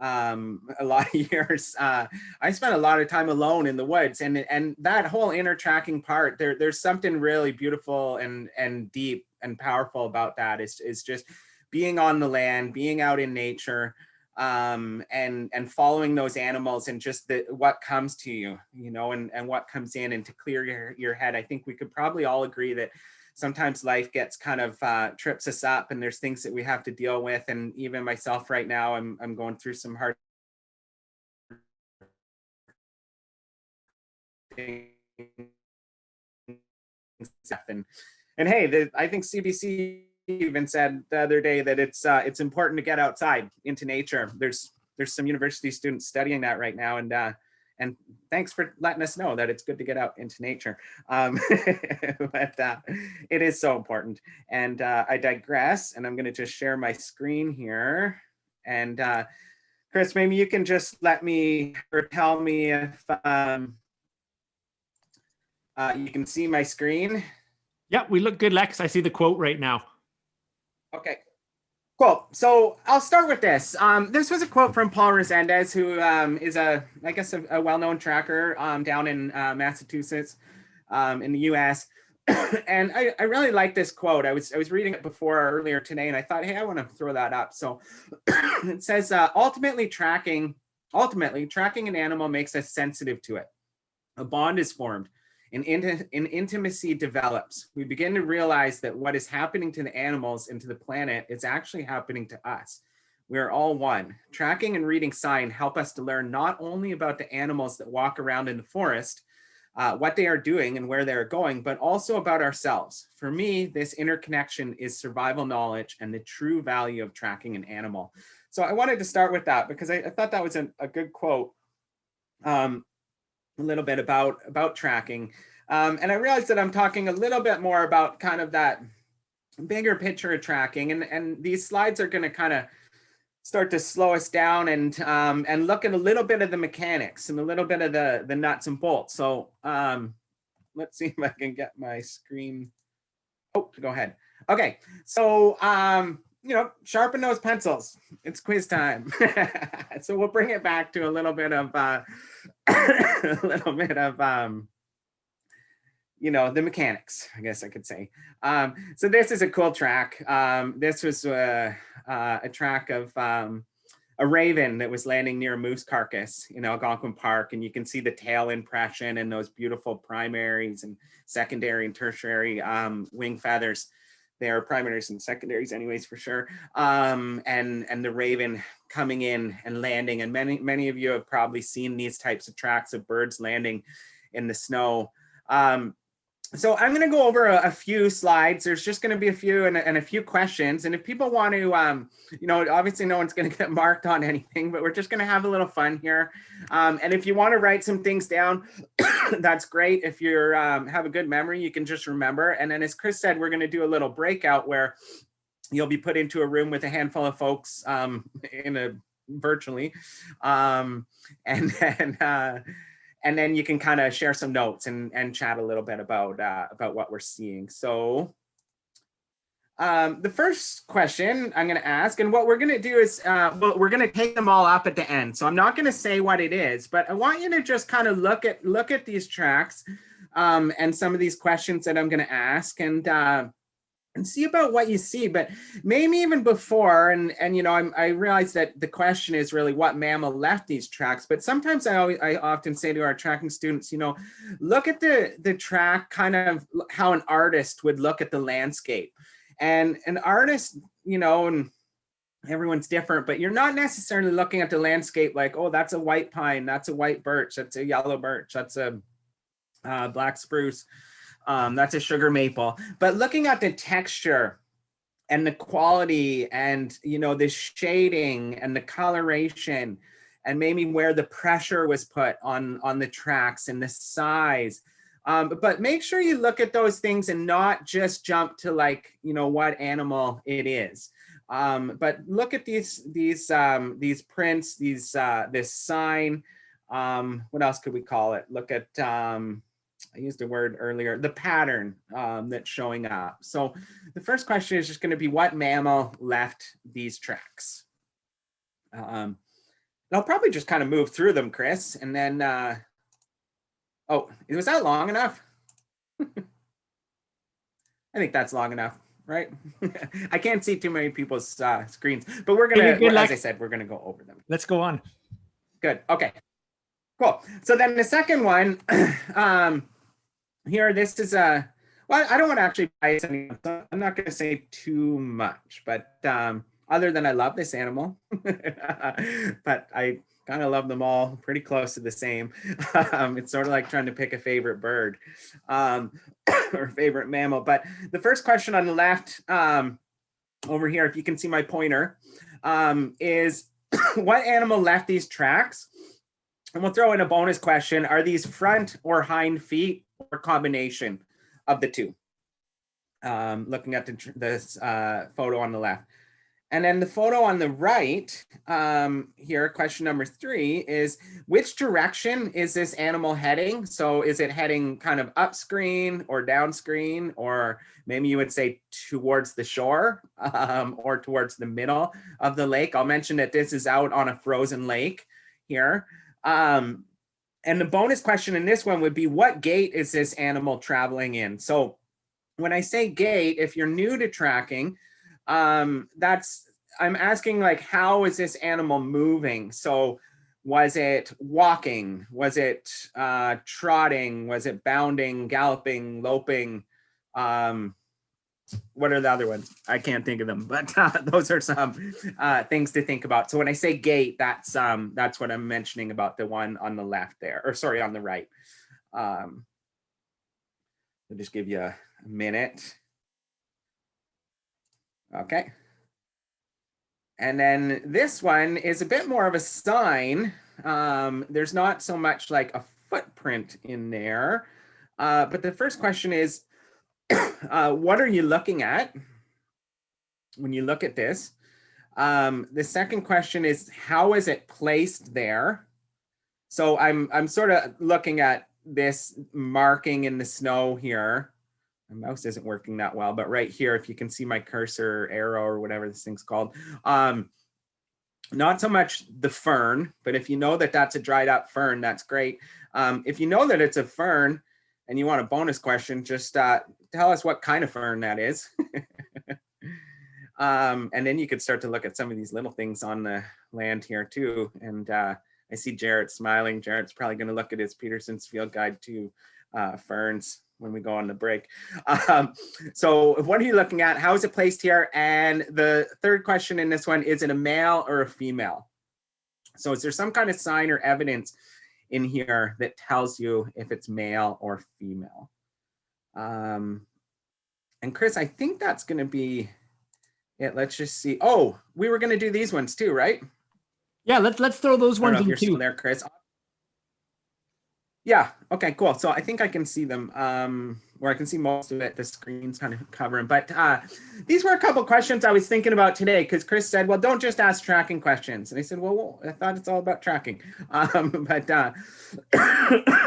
a lot of years, I spent a lot of time alone in the woods, and that whole inner tracking part, there's something really beautiful and deep and powerful about that. It's just being on the land, being out in nature, and following those animals, and just what comes to you, and what comes in, and to clear your head. I think we could probably all agree that sometimes life gets kind of trips us up, and there's things that we have to deal with. And even myself right now, I'm going through some hard things. And hey, I think CBC even said the other day that it's important to get outside into nature. There's some university students studying that right now, and thanks for letting us know that it's good to get out into nature. But it is so important. And I digress, and I'm going to just share my screen here. And Chris, maybe you can just let me or tell me if you can see my screen. Yeah, we look good, Lex. I see the quote right now. Okay, cool. So I'll start with this. This was a quote from Paul Resendez, who is a well-known tracker down in Massachusetts, in the U.S. And I really like this quote. I was reading it earlier today, and I thought, hey, I want to throw that up. So it says, ultimately tracking an animal makes us sensitive to it. A bond is formed. An intimacy develops. We begin to realize that what is happening to the animals and to the planet is actually happening to us. We are all one. Tracking and reading sign help us to learn not only about the animals that walk around in the forest, what they are doing and where they're going, but also about ourselves. For me, this interconnection is survival knowledge and the true value of tracking an animal. So I wanted to start with that because I thought that was a good quote. A little bit about tracking. And I realized that I'm talking a little bit more about kind of that bigger picture of tracking. And these slides are going to kind of start to slow us down and look at a little bit of the mechanics and a little bit of the nuts and bolts. So let's see if I can get my screen. Oh, go ahead. Okay. So, sharpen those pencils. It's quiz time. So we'll bring it back to a little bit of the mechanics, I guess I could say. So this is a cool track. This was a track of a raven that was landing near a moose carcass in Algonquin Park, and you can see the tail impression and those beautiful primaries and secondary and tertiary wing feathers. They are primaries and secondaries anyways, for sure. And the raven coming in and landing. And many of you have probably seen these types of tracks of birds landing in the snow. So I'm going to go over a few slides. There's just going to be a few and a few questions. And if people want to, obviously no one's going to get marked on anything, but we're just going to have a little fun here. And if you want to write some things down, that's great. If you have a good memory, you can just remember. And then as Chris said, we're going to do a little breakout where you'll be put into a room with a handful of folks virtually. And then you can kind of share some notes and chat a little bit about what we're seeing. So the first question I'm going to ask, and what we're going to do is we're going to take them all up at the end. So I'm not going to say what it is, but I want you to just kind of look at these tracks and some of these questions that I'm going to ask, and see about what you see. But maybe even before, and I realize that the question is really what mammal left these tracks, but sometimes I often say to our tracking students, look at the track, kind of how an artist would look at the landscape. And an artist, and everyone's different, but you're not necessarily looking at the landscape like, oh, that's a white pine, that's a white birch, that's a yellow birch, that's a black spruce. That's a sugar maple. But looking at the texture and the quality and, the shading and the coloration and maybe where the pressure was put on the tracks and the size. But make sure you look at those things and not just jump to what animal it is. But look at these prints, this sign. What else could we call it? Look at, I used a word earlier, the pattern that's showing up. So the first question is just going to be what mammal left these tracks? I'll probably just kind of move through them, Chris, and then, oh, was that long enough? I think that's long enough, right? I can't see too many people's screens, but we're going to, as I said, we're going to go over them. Let's go on. Good. Okay. Cool. So then the second one, here, this is well, I don't want to actually bias anyone, so I'm not going to say too much, but other than I love this animal, but I kind of love them all pretty close to the same. It's sort of like trying to pick a favorite bird or favorite mammal. But the first question on the left over here, if you can see my pointer, is what animal left these tracks? And we'll throw in a bonus question. Are these front or hind feet or combination of the two? Looking at this photo on the left. And then the photo on the right here, question number 3 is, which direction is this animal heading? So is it heading kind of up screen or down screen, or maybe you would say towards the shore or towards the middle of the lake? I'll mention that this is out on a frozen lake here. And the bonus question in this one would be, what gait is this animal traveling in? So when I say gait, if you're new to tracking, I'm asking, like, how is this animal moving? So was it walking? Was it trotting? Was it bounding, galloping, loping? What are the other ones? I can't think of them, but those are some things to think about. So when I say gait, that's what I'm mentioning about the one on the left there, or sorry, on the right. I'll just give you a minute. Okay. And then this one is a bit more of a sign. There's not so much like a footprint in there, but the first question is, what are you looking at when you look at this? The second question is, how is it placed there? So I'm sort of looking at this marking in the snow here. My mouse isn't working that well, but right here, if you can see my cursor arrow or whatever this thing's called, not so much the fern, but if you know that that's a dried up fern, that's great. If you know that it's a fern, and you want a bonus question, just tell us what kind of fern that is. And then you could start to look at some of these little things on the land here too. And I see Jarrett smiling. Jarrett's probably going to look at his Peterson's Field Guide to ferns when we go on the break. So what are you looking at? How is it placed here? And the third question in this one, is it a male or a female? So is there some kind of sign or evidence in here that tells you if it's male or female? And Chris, I think that's going to be it. Let's just see. Oh, we were going to do these ones too, right? Yeah, let's throw those ones in you're too. Still there, Chris. Yeah. Okay, cool. So I think I can see them, or I can see most of it. The screen's kind of covering, but these were a couple questions I was thinking about today, because Chris said, well, don't just ask tracking questions. And I said, well, I thought it's all about tracking. But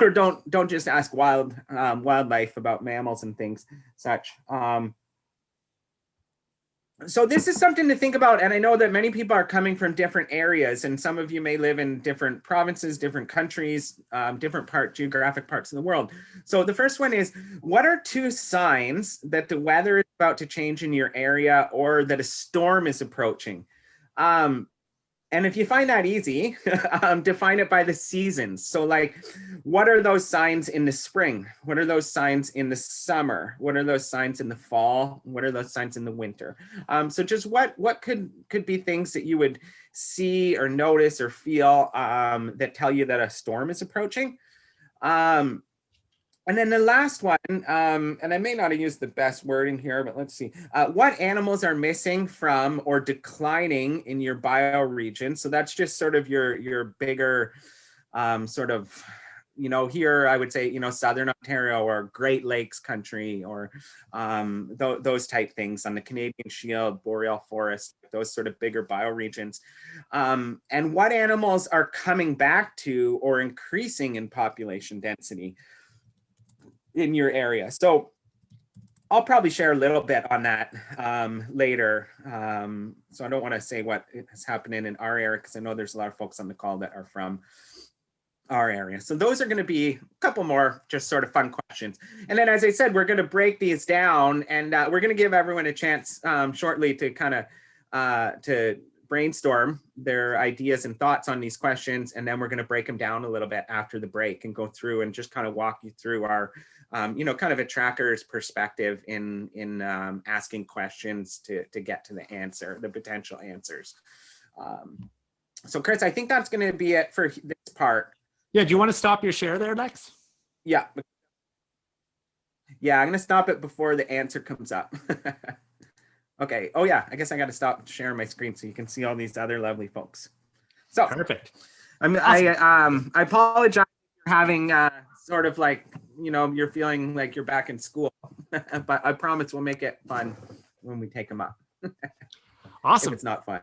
or don't just ask wildlife about mammals and things such. So this is something to think about, and I know that many people are coming from different areas, and some of you may live in different provinces, different countries, different geographic parts of the world. So the first one is, what are 2 signs that the weather is about to change in your area or that a storm is approaching? And if you find that easy, define it by the seasons. So like, what are those signs in the spring? What are those signs in the summer? What are those signs in the fall? What are those signs in the winter? So just what could be things that you would see or notice or feel that tell you that a storm is approaching? And then the last one, and I may not have used the best wording here, but let's see. What animals are missing from or declining in your bioregion? So that's just sort of your bigger sort of, here I would say, Southern Ontario or Great Lakes country, or those type things on the Canadian Shield, boreal forest, those sort of bigger bioregions. And what animals are coming back to or increasing in population density in your area. So I'll probably share a little bit on that later. So I don't want to say what is happening in our area, because I know there's a lot of folks on the call that are from our area. So those are going to be a couple more just sort of fun questions. And then, as I said, we're going to break these down, and we're going to give everyone a chance shortly to kind of to brainstorm their ideas and thoughts on these questions. And then we're going to break them down a little bit after the break and go through and just kind of walk you through our kind of a tracker's perspective in asking questions to get to the answer, the potential answers. So Chris, I think that's going to be it for this part. Yeah, do you want to stop your share there, Lex? Yeah. Yeah, I'm going to stop it before the answer comes up. Okay. Oh yeah, I guess I got to stop sharing my screen so you can see all these other lovely folks. So perfect. Awesome. I apologize for having sort of like, you're feeling like you're back in school, but I promise we'll make it fun when we take them up. Awesome. If it's not fun.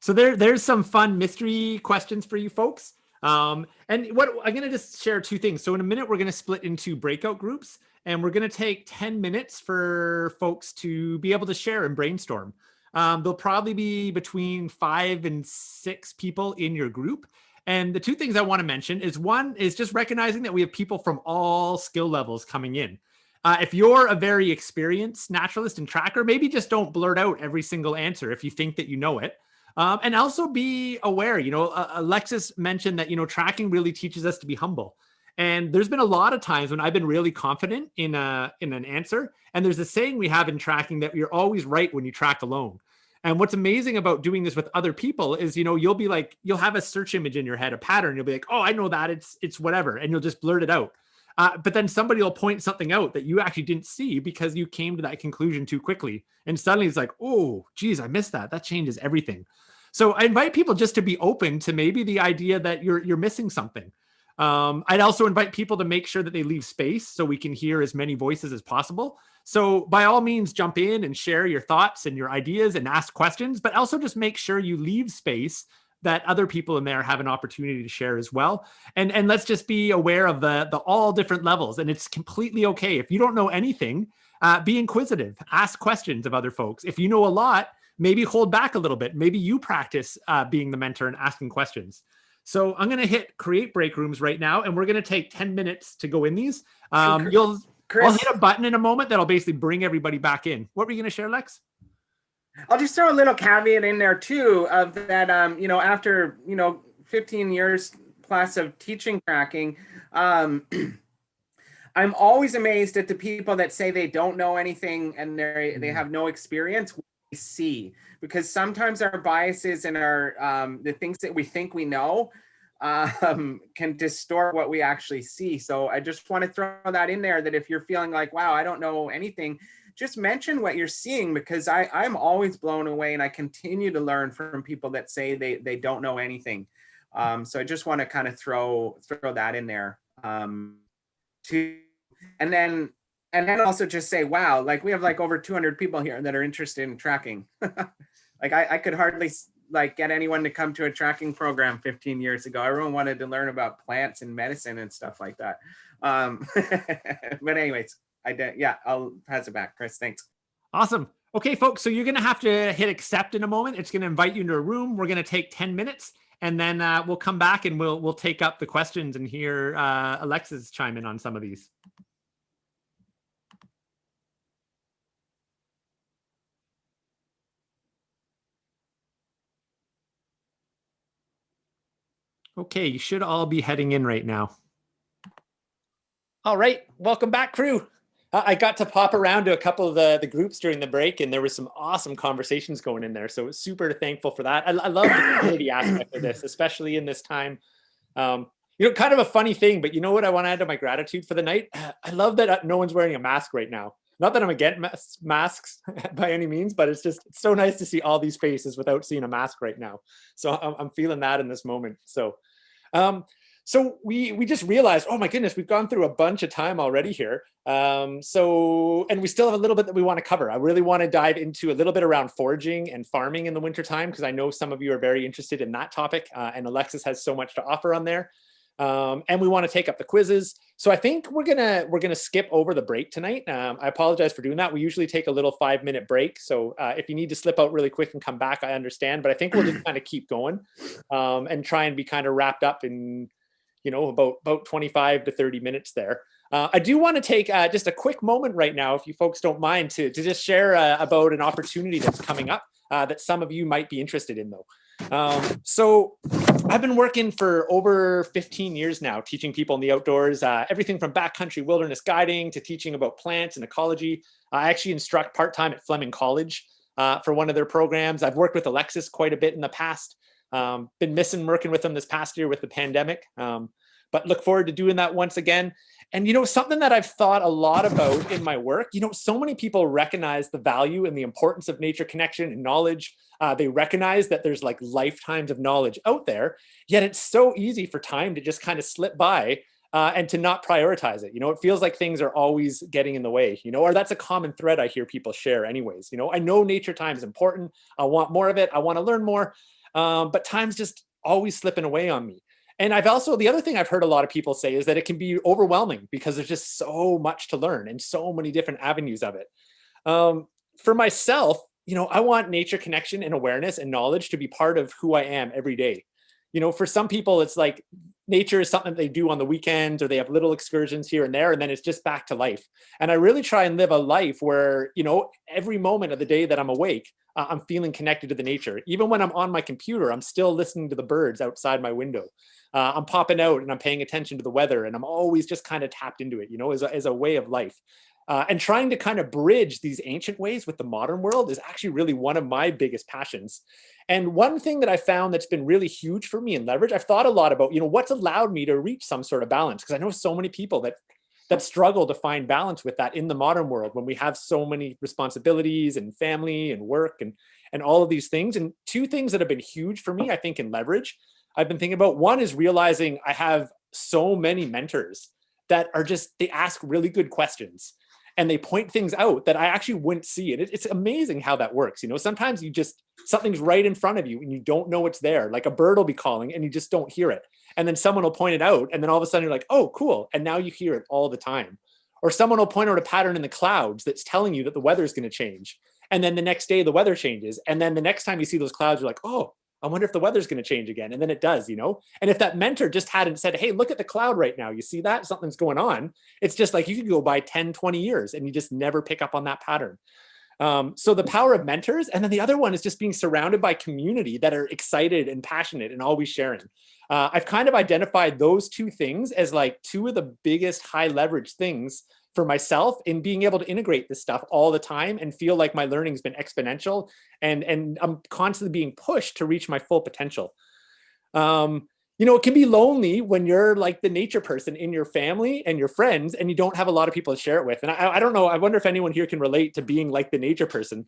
So there's some fun mystery questions for you folks. And what I'm going to just share 2 things. So in a minute, we're going to split into breakout groups, and we're going to take 10 minutes for folks to be able to share and brainstorm. There'll probably be between 5 and 6 people in your group. And the 2 things I want to mention is, one is just recognizing that we have people from all skill levels coming in. If you're a very experienced naturalist and tracker, maybe just don't blurt out every single answer if you think that you know it. And also be aware, Alexis mentioned that, tracking really teaches us to be humble. And there's been a lot of times when I've been really confident in an answer. And there's a saying we have in tracking that you're always right when you track alone. And what's amazing about doing this with other people is, you'll have a search image in your head, a pattern. You'll be like, oh, I know that, it's whatever. And you'll just blurt it out. But then somebody will point something out that you actually didn't see because you came to that conclusion too quickly. And suddenly it's like, oh, geez, I missed that. That changes everything. So I invite people just to be open to maybe the idea that you're missing something. I'd also invite people to make sure that they leave space so we can hear as many voices as possible. So by all means, jump in and share your thoughts and your ideas and ask questions, but also just make sure you leave space that other people in there have an opportunity to share as well. And let's just be aware of the all different levels. And it's completely okay. If you don't know anything, be inquisitive, ask questions of other folks. If you know a lot, maybe hold back a little bit. Maybe you practice being the mentor and asking questions. So I'm going to hit create break rooms right now, and we're going to take 10 minutes to go in these. Hey, I'll hit a button in a moment that'll basically bring everybody back in. What were you going to share, Lex? I'll just throw a little caveat in there too of that, after, 15 years plus of teaching tracking, I'm always amazed at the people that say they don't know anything and they have no experience. We see, because sometimes our biases and our the things that we think we know can distort what we actually see. So I just want to throw that in there, that if you're feeling like, wow, I don't know anything, just mention what you're seeing, because I'm always blown away, and I continue to learn from people that say they don't know anything. So I just want to kind of throw that in there too. And then also just say, wow, like we have like over 200 people here that are interested in tracking. Like I could hardly like get anyone to come to a tracking program 15 years ago. Everyone wanted to learn about plants and medicine and stuff like that. But anyways, I'll pass it back. Chris, thanks. Awesome. Okay, folks, so you're going to have to hit accept in a moment. It's going to invite you into a room. We're going to take 10 minutes, and then we'll come back and we'll take up the questions and hear Alexis chime in on some of these. Okay, you should all be heading in right now. All right, welcome back, crew. I got to pop around to a couple of the groups during the break, and there was some awesome conversations going in there. So super thankful for that. I love the community aspect of this, especially in this time. Kind of a funny thing, but you know what I want to add to my gratitude for the night? I love that no one's wearing a mask right now. Not that I'm against masks by any means, but it's so nice to see all these faces without seeing a mask right now. So I'm feeling that in this moment. So we just realized, oh my goodness, we've gone through a bunch of time already here. And we still have a little bit that we want to cover. I really want to dive into a little bit around foraging and farming in the wintertime, because I know some of you are very interested in that topic, and Alexis has so much to offer on there. And we want to take up the quizzes. So I think we're gonna skip over the break tonight. I apologize for doing that. We usually take a little 5-minute break. So if you need to slip out really quick and come back, I understand. But I think we'll just kind of keep going and try and be kind of wrapped up in about 25 to 30 minutes there. I do want to take just a quick moment right now, if you folks don't mind, to just share about an opportunity that's coming up that some of you might be interested in, though. So I've been working for over 15 years now, teaching people in the outdoors, everything from backcountry wilderness guiding to teaching about plants and ecology. I actually instruct part-time at Fleming College for one of their programs. I've worked with Alexis quite a bit in the past. Been missing working with them this past year with the pandemic, but look forward to doing that once again. And, something that I've thought a lot about in my work, so many people recognize the value and the importance of nature connection and knowledge. They recognize that there's like lifetimes of knowledge out there, yet it's so easy for time to just kind of slip by and to not prioritize it. It feels like things are always getting in the way, or that's a common thread I hear people share anyways. I know nature time is important. I want more of it. I want to learn more. But time's just always slipping away on me. And the other thing I've heard a lot of people say is that it can be overwhelming because there's just so much to learn and so many different avenues of it. For myself, I want nature connection and awareness and knowledge to be part of who I am every day. For some people, it's like nature is something they do on the weekends, or they have little excursions here and there, and then it's just back to life. And I really try and live a life where, every moment of the day that I'm awake, I'm feeling connected to the nature. Even when I'm on my computer, I'm still listening to the birds outside my window. I'm popping out and I'm paying attention to the weather, and I'm always just kind of tapped into it, as a way of life. And trying to kind of bridge these ancient ways with the modern world is actually really one of my biggest passions. And one thing that I found that's been really huge for me in leverage, I've thought a lot about, what's allowed me to reach some sort of balance, because I know so many people that struggle to find balance with that in the modern world when we have so many responsibilities and family and work and all of these things. And two things that have been huge for me, I think, in leverage, I've been thinking about. One is realizing I have so many mentors that are they ask really good questions and they point things out that I actually wouldn't see. And it's amazing how that works. Sometimes something's right in front of you and you don't know it's there. Like a bird will be calling and you just don't hear it. And then someone will point it out. And then all of a sudden you're like, oh, cool. And now you hear it all the time. Or someone will point out a pattern in the clouds that's telling you that the weather is going to change. And then the next day the weather changes. And then the next time you see those clouds, you're like, oh, I wonder if the weather's going to change again. And then it does, you know? And if that mentor just hadn't said, hey, look at the cloud right now, you see that? Something's going on. It's just like you could go by 10, 20 years and you just never pick up on that pattern. So the power of mentors. And then the other one is just being surrounded by community that are excited and passionate and always sharing. I've kind of identified those two things as like two of the biggest high leverage things for myself in being able to integrate this stuff all the time and feel like my learning's been exponential and I'm constantly being pushed to reach my full potential. You know, it can be lonely when you're like the nature person in your family and your friends and you don't have a lot of people to share it with. And I don't know, I wonder if anyone here can relate to being like the nature person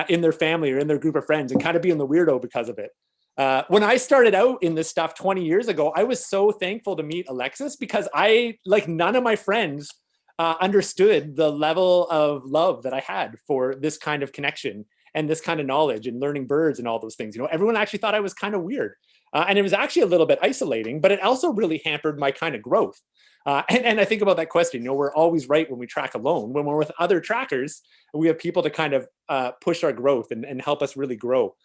in their family or in their group of friends and kind of being the weirdo because of it. When I started out in this stuff 20 years ago, I was so thankful to meet Alexis because none of my friends understood the level of love that I had for this kind of connection and this kind of knowledge and learning birds and all those things. You know, everyone actually thought I was kind of weird. And it was actually a little bit isolating, but it also really hampered my kind of growth. And I think about that question, you know, we're always right when we track alone. When we're with other trackers, we have people to kind of push our growth and help us really grow.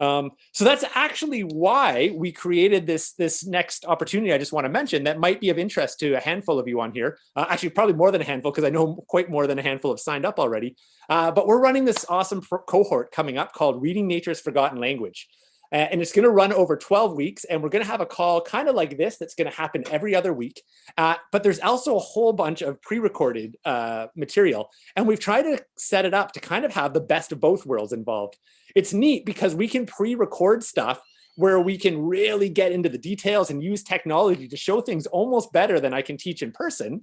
So that's actually why we created this next opportunity I just want to mention that might be of interest to a handful of you on here. Actually, probably more than a handful because I know quite more than a handful have signed up already. But we're running this awesome cohort coming up called Reading Nature's Forgotten Language. And it's going to run over 12 weeks. And we're going to have a call kind of like this that's going to happen every other week. But there's also a whole bunch of pre-recorded material. And we've tried to set it up to kind of have the best of both worlds involved. It's neat because we can pre-record stuff where we can really get into the details and use technology to show things almost better than I can teach in person,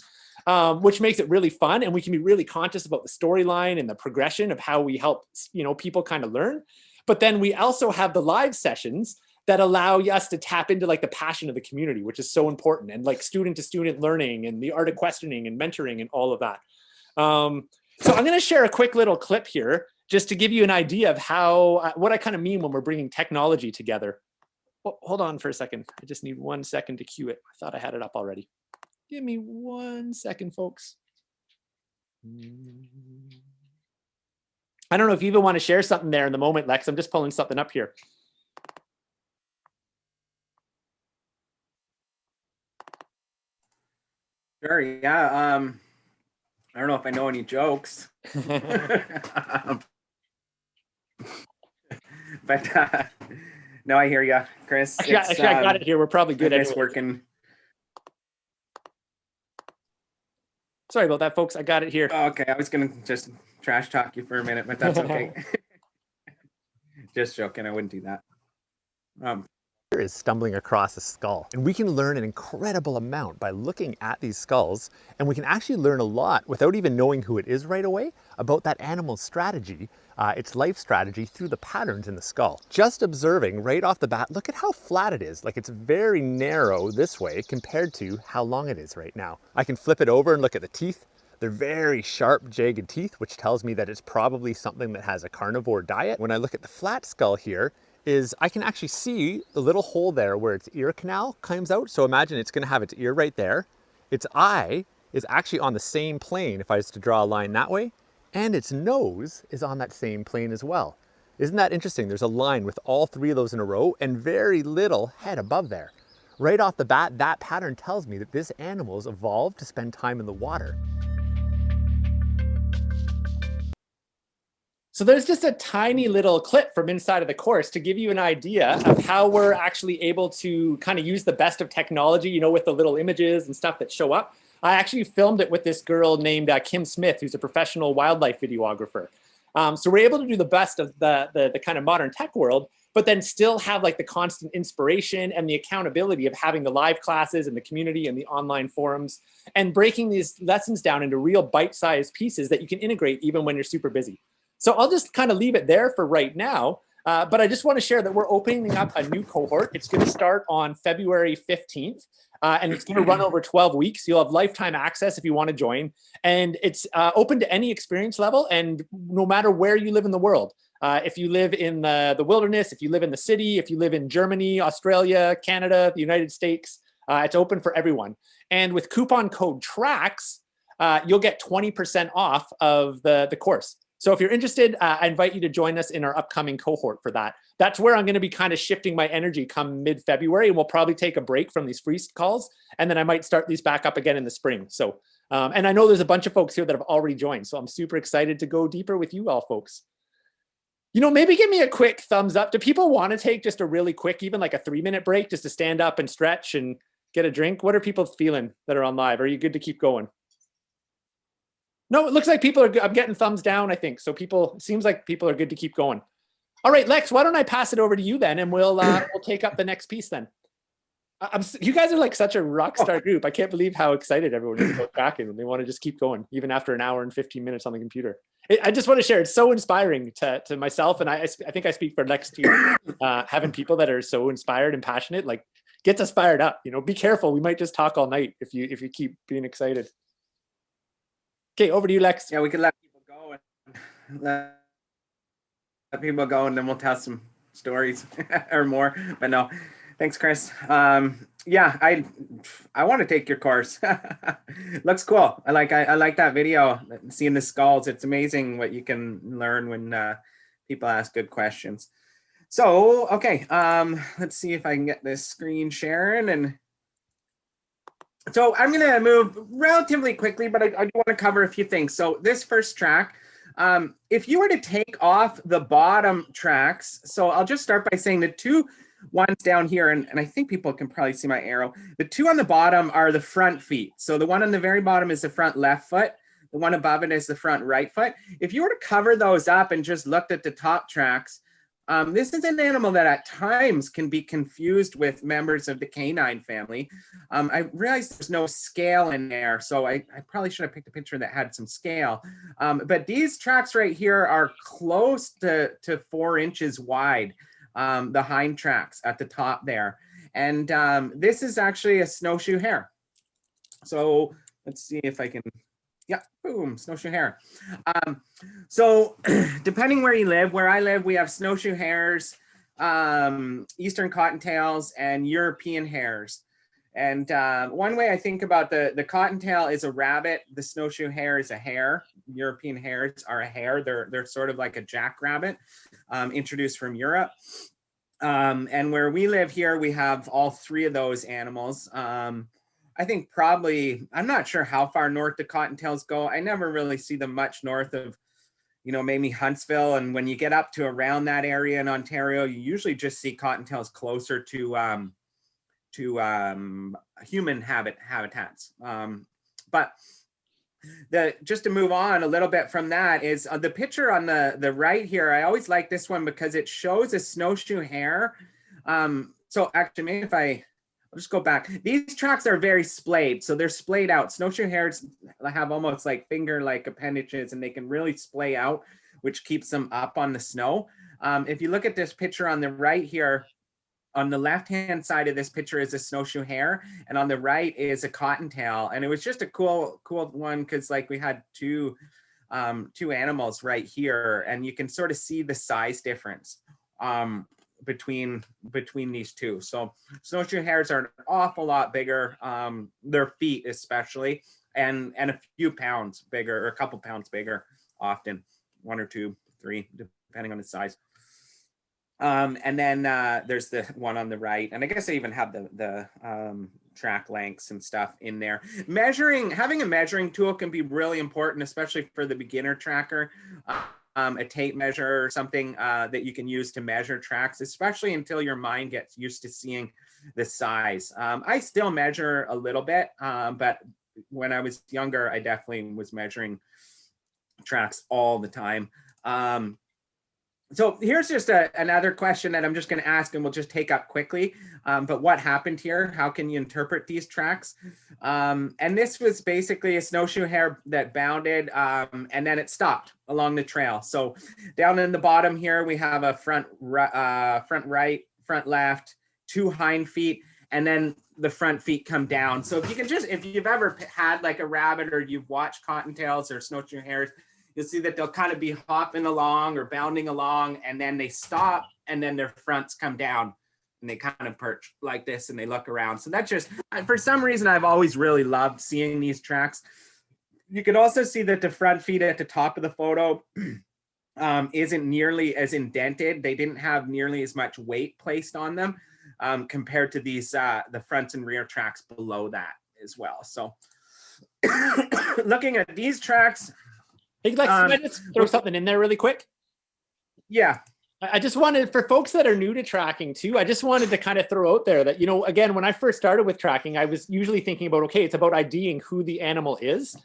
which makes it really fun. And we can be really conscious about the storyline and the progression of how we help, you know, people kind of learn. But then we also have the live sessions that allow us to tap into like the passion of the community, which is so important, and like student to student learning and the art of questioning and mentoring and all of that. So I'm going to share a quick little clip here just to give you an idea of how, what I kind of mean when we're bringing technology together. Oh, hold on for a second. I just need 1 second to cue it. I thought I had it up already. Give me 1 second, folks. I don't know if you even want to share something there in the moment, Lex. I'm just pulling something up here. Sure, yeah. I don't know if I know any jokes. But no, I hear you, Chris. Actually, I got it here. We're probably good at it. Working. Sorry about that, folks. I got it here. Okay, I was going to just trash talk you for a minute, but that's okay. Just joking. I wouldn't do that. Is stumbling across a skull, and we can learn an incredible amount by looking at these skulls, and we can actually learn a lot without even knowing who it is right away about that animal's strategy, its life strategy through the patterns in the skull. Just observing right off the bat, look at how flat it is. Like, it's very narrow this way compared to how long it is right now. I can flip it over and look at the teeth. They're very sharp, jagged teeth, which tells me that it's probably something that has a carnivore diet. When I look at the flat skull here, I can actually see the little hole there where its ear canal comes out. So imagine it's gonna have its ear right there. Its eye is actually on the same plane if I was to draw a line that way, and its nose is on that same plane as well. Isn't that interesting? There's a line with all three of those in a row and very little head above there. Right off the bat, that pattern tells me that this animal's evolved to spend time in the water. So there's just a tiny little clip from inside of the course to give you an idea of how we're actually able to kind of use the best of technology, you know, with the little images and stuff that show up. I actually filmed it with this girl named Kim Smith, who's a professional wildlife videographer. So we're able to do the best of the kind of modern tech world, but then still have like the constant inspiration and the accountability of having the live classes and the community and the online forums and breaking these lessons down into real bite-sized pieces that you can integrate even when you're super busy. So I'll just kind of leave it there for right now, but I just want to share that we're opening up a new cohort. It's going to start on February 15th, and it's going to run over 12 weeks. You'll have lifetime access if you want to join, and it's open to any experience level and no matter where you live in the world. If you live in the wilderness, if you live in the city, if you live in Germany, Australia, Canada, the United States, it's open for everyone. And with coupon code TRACKS, you'll get 20% off of the course. So if you're interested, I invite you to join us in our upcoming cohort for that. That's where I'm going to be kind of shifting my energy come mid-February, and we'll probably take a break from these free calls, and then I might start these back up again in the spring. So, and I know there's a bunch of folks here that have already joined, so I'm super excited to go deeper with you all folks. Maybe give me a quick thumbs up. Do people want to take just a really quick, even like a 3-minute break, just to stand up and stretch and get a drink? What are people feeling that are on live? Are you good to keep going? No, it looks like people are, I'm getting thumbs down, I think. So it seems like people are good to keep going. All right, Lex, why don't I pass it over to you then, and we'll take up the next piece then. You guys are like such a rock star group. I can't believe how excited everyone is about tracking, and they want to just keep going, even after an hour and 15 minutes on the computer. I just want to share, it's so inspiring to myself, and I think I speak for Lex too, having people that are so inspired and passionate, like gets us fired up. Be careful. We might just talk all night if you keep being excited. Okay, over to you, Lex. Yeah, we could let people go and let people go, and then we'll tell some stories or more. But no, thanks, Chris. Yeah, I want to take your course. Looks cool. I like that video. Seeing the skulls, it's amazing what you can learn when people ask good questions. So, okay, let's see if I can get this screen sharing. And so I'm going to move relatively quickly, but I do want to cover a few things. So this first track, if you were to take off the bottom tracks, so I'll just start by saying the two ones down here, and I think people can probably see my arrow. The two on the bottom are the front feet. So the one on the very bottom is the front left foot. The one above it is the front right foot. If you were to cover those up and just looked at the top tracks, this is an animal that at times can be confused with members of the canine family. I realized there's no scale in there, so I probably should have picked a picture that had some scale. But these tracks right here are close to 4 inches wide, the hind tracks at the top there. And this is actually a snowshoe hare. So let's see if I can, yeah, boom, snowshoe hare. So depending where you live, where I live, we have snowshoe hares, Eastern cottontails, and European hares. And one way I think about the cottontail is a rabbit, the snowshoe hare is a hare. European hares are a hare. They're sort of like a jackrabbit, introduced from Europe. And where we live here, we have all 3 of those animals. I think probably, I'm not sure how far north the cottontails go. I never really see them much north of, maybe Huntsville. And when you get up to around that area in Ontario, you usually just see cottontails closer to human habitats. But just to move on a little bit from that is the picture on the right here. I always like this one because it shows a snowshoe hare. So actually, maybe I'll just go back. These tracks are very splayed, so they're splayed out. Snowshoe hares have almost like finger-like appendages, and they can really splay out, which keeps them up on the snow. If you look at this picture on the right here, on the left-hand side of this picture is a snowshoe hare, and on the right is a cottontail. And it was just a cool one because like we had two animals right here, and you can sort of see the size difference between these two. So snowshoe hares are an awful lot bigger, their feet especially, and a few pounds bigger, or a couple pounds bigger often, 1 or 2, 3, depending on the size. And then there's the one on the right, and I guess I even have the track lengths and stuff in there. Having a measuring tool can be really important, especially for the beginner tracker. A tape measure or something that you can use to measure tracks, especially until your mind gets used to seeing the size. I still measure a little bit, but when I was younger, I definitely was measuring tracks all the time. So here's just another question that I'm just going to ask, and we'll just take up quickly. But what happened here? How can you interpret these tracks? And this was basically a snowshoe hare that bounded, and then it stopped along the trail. So down in the bottom here, we have a front right, front left, 2 hind feet, and then the front feet come down. So if you've ever had like a rabbit, or you've watched cottontails or snowshoe hares, you'll see that they'll kind of be hopping along or bounding along, and then they stop, and then their fronts come down, and they kind of perch like this, and they look around. So that's just, for some reason, I've always really loved seeing these tracks. You can also see that the front feet at the top of the photo isn't nearly as indented. They didn't have nearly as much weight placed on them compared to these, the fronts and rear tracks below that as well. So looking at these tracks. Hey, Lex, can I just throw something in there really quick? Yeah. I just wanted, for folks that are new to tracking too, I just wanted to kind of throw out there that, you know, again, when I first started with tracking, I was usually thinking about, okay, it's about IDing who the animal is.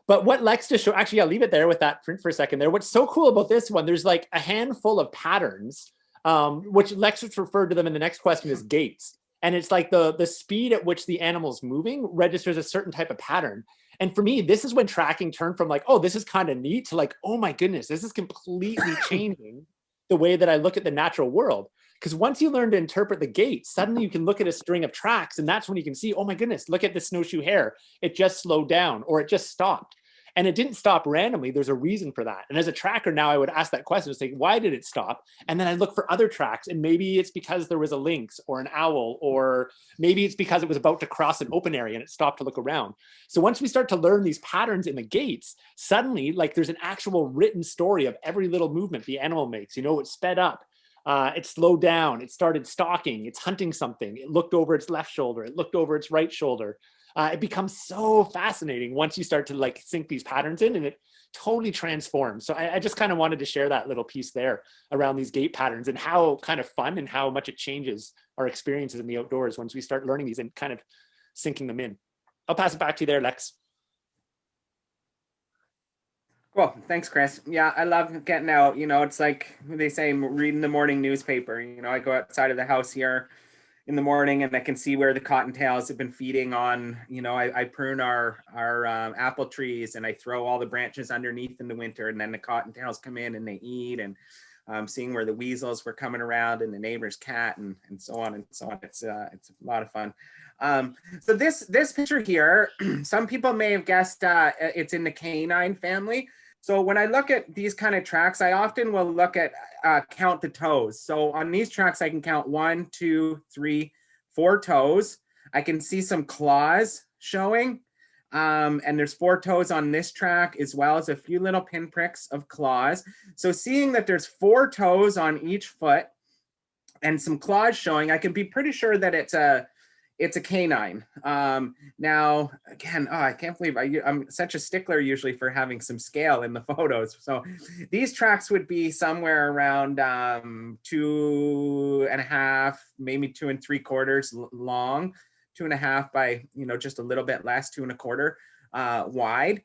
But what Lex just showed, actually, I'll leave it there with that print for a second there. What's so cool about this one, there's like a handful of patterns, which Lex referred to them in the next question as gaits. And it's like the speed at which the animal's moving registers a certain type of pattern. And for me, this is when tracking turned from like, oh, this is kind of neat to like, oh my goodness, this is completely changing the way that I look at the natural world. Because once you learn to interpret the gait, suddenly you can look at a string of tracks, and that's when you can see, oh my goodness, look at the snowshoe hare. It just slowed down, or it just stopped. And it didn't stop randomly. There's a reason for that. And as a tracker now, I would ask that question, say, why did it stop? And then I look for other tracks, and maybe it's because there was a lynx or an owl, or maybe it's because it was about to cross an open area and it stopped to look around. So once we start to learn these patterns in the gaits, suddenly like there's an actual written story of every little movement the animal makes. You know, it sped up, it slowed down, it started stalking, it's hunting something, it looked over its left shoulder, it looked over its right shoulder. It becomes so fascinating once you start to like sink these patterns in, and it totally transforms. So I just kind of wanted to share that little piece there around these gait patterns and how kind of fun and how much it changes our experiences in the outdoors once we start learning these and kind of sinking them in. I'll pass it back to you there, Lex. Cool. Thanks, Chris. Yeah, I love getting out. You know, it's like they say, reading the morning newspaper. You know, I go outside of the house here in the morning and I can see where the cottontails have been feeding on. You know, I prune our apple trees, and I throw all the branches underneath in the winter, and then the cottontails come in and they eat, and seeing where the weasels were coming around and the neighbor's cat, and so on and so on. It's a lot of fun. So this picture here, some people may have guessed it's in the canine family. So when I look at these kind of tracks, I often will look at count the toes. So on these tracks, I can count 1, 2, 3, 4 toes. I can see some claws showing. And there's 4 toes on this track, as well as a few little pinpricks of claws. So seeing that there's 4 toes on each foot and some claws showing, I can be pretty sure that it's a canine. Now, again, I can't believe I'm such a stickler usually for having some scale in the photos. So these tracks would be somewhere around 2.5, maybe 2 3/4 long, 2.5 by, you know, just a little bit less, 2 1/4 wide.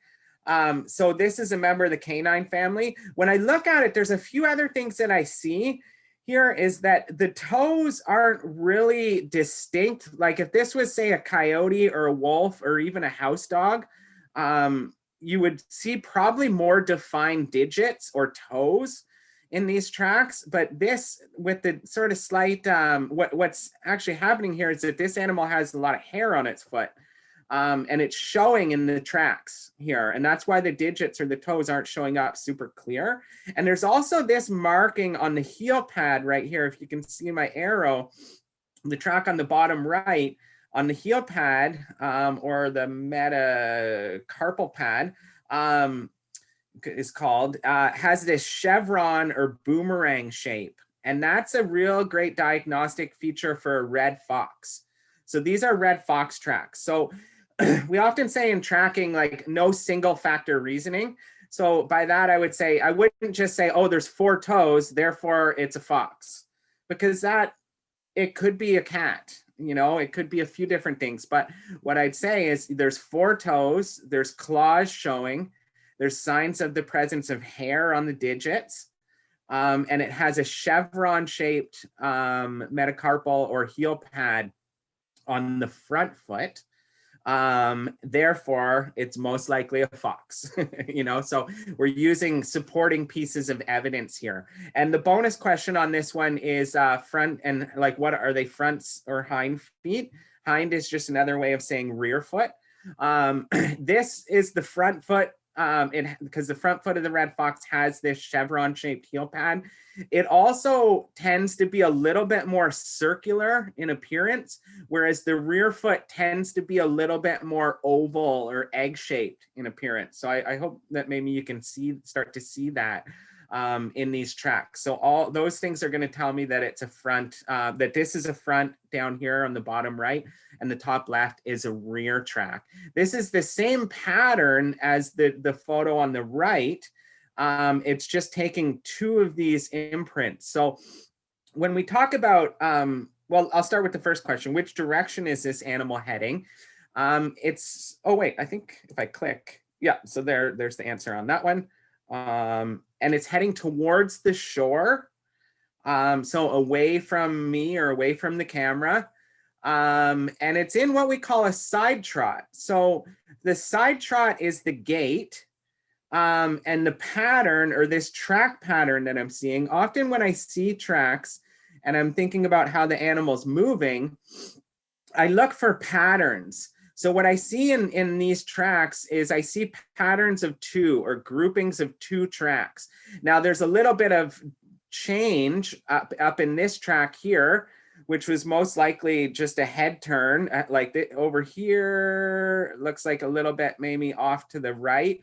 So this is a member of the canine family. When I look at it, there's a few other things that I see here is that the toes aren't really distinct. Like if this was, say, a coyote or a wolf or even a house dog, you would see probably more defined digits or toes in these tracks. But this, with the sort of slight, what's actually happening here is that this animal has a lot of hair on its foot. And it's showing in the tracks here. And that's why the digits or the toes aren't showing up super clear. And there's also this marking on the heel pad right here. If you can see my arrow, the track on the bottom right, on the heel pad, or the metacarpal pad, is called, has this chevron or boomerang shape. And that's a real great diagnostic feature for a red fox. So these are red fox tracks. So we often say in tracking, like, no single factor reasoning. So by that, I would say, I wouldn't just say, oh, there's 4 toes, therefore it's a fox, because that, it could be a cat, you know, it could be a few different things. But what I'd say is there's 4 toes, there's claws showing, there's signs of the presence of hair on the digits, and it has a chevron shaped metacarpal or heel pad on the front foot. Therefore it's most likely a fox. You know, so we're using supporting pieces of evidence here. And the bonus question on this one is front, and like, what are they, fronts or hind feet? Hind is just another way of saying rear foot. This is the front foot because the front foot of the red fox has this chevron shaped heel pad. It also tends to be a little bit more circular in appearance, whereas the rear foot tends to be a little bit more oval or egg shaped in appearance. So I hope that maybe you can start to see that in these tracks. So all those things are going to tell me that it's a front, that this is a front down here on the bottom right, and the top left is a rear track. This is the same pattern as the photo on the right. It's just taking two of these imprints. So when we talk about, well, I'll start with the first question. Which direction is this animal heading? Oh wait, I think if I click, yeah, so there's the answer on that one. And it's heading towards the shore. So away from me or away from the camera. And it's in what we call a side trot. So the side trot is the gait. And the pattern, or this track pattern that I'm seeing, often when I see tracks and I'm thinking about how the animal's moving, I look for patterns. So what I see in these tracks is I see patterns of two, or groupings of two tracks. Now there's a little bit of change up in this track here, which was most likely just a head turn. Over here, looks like a little bit maybe off to the right.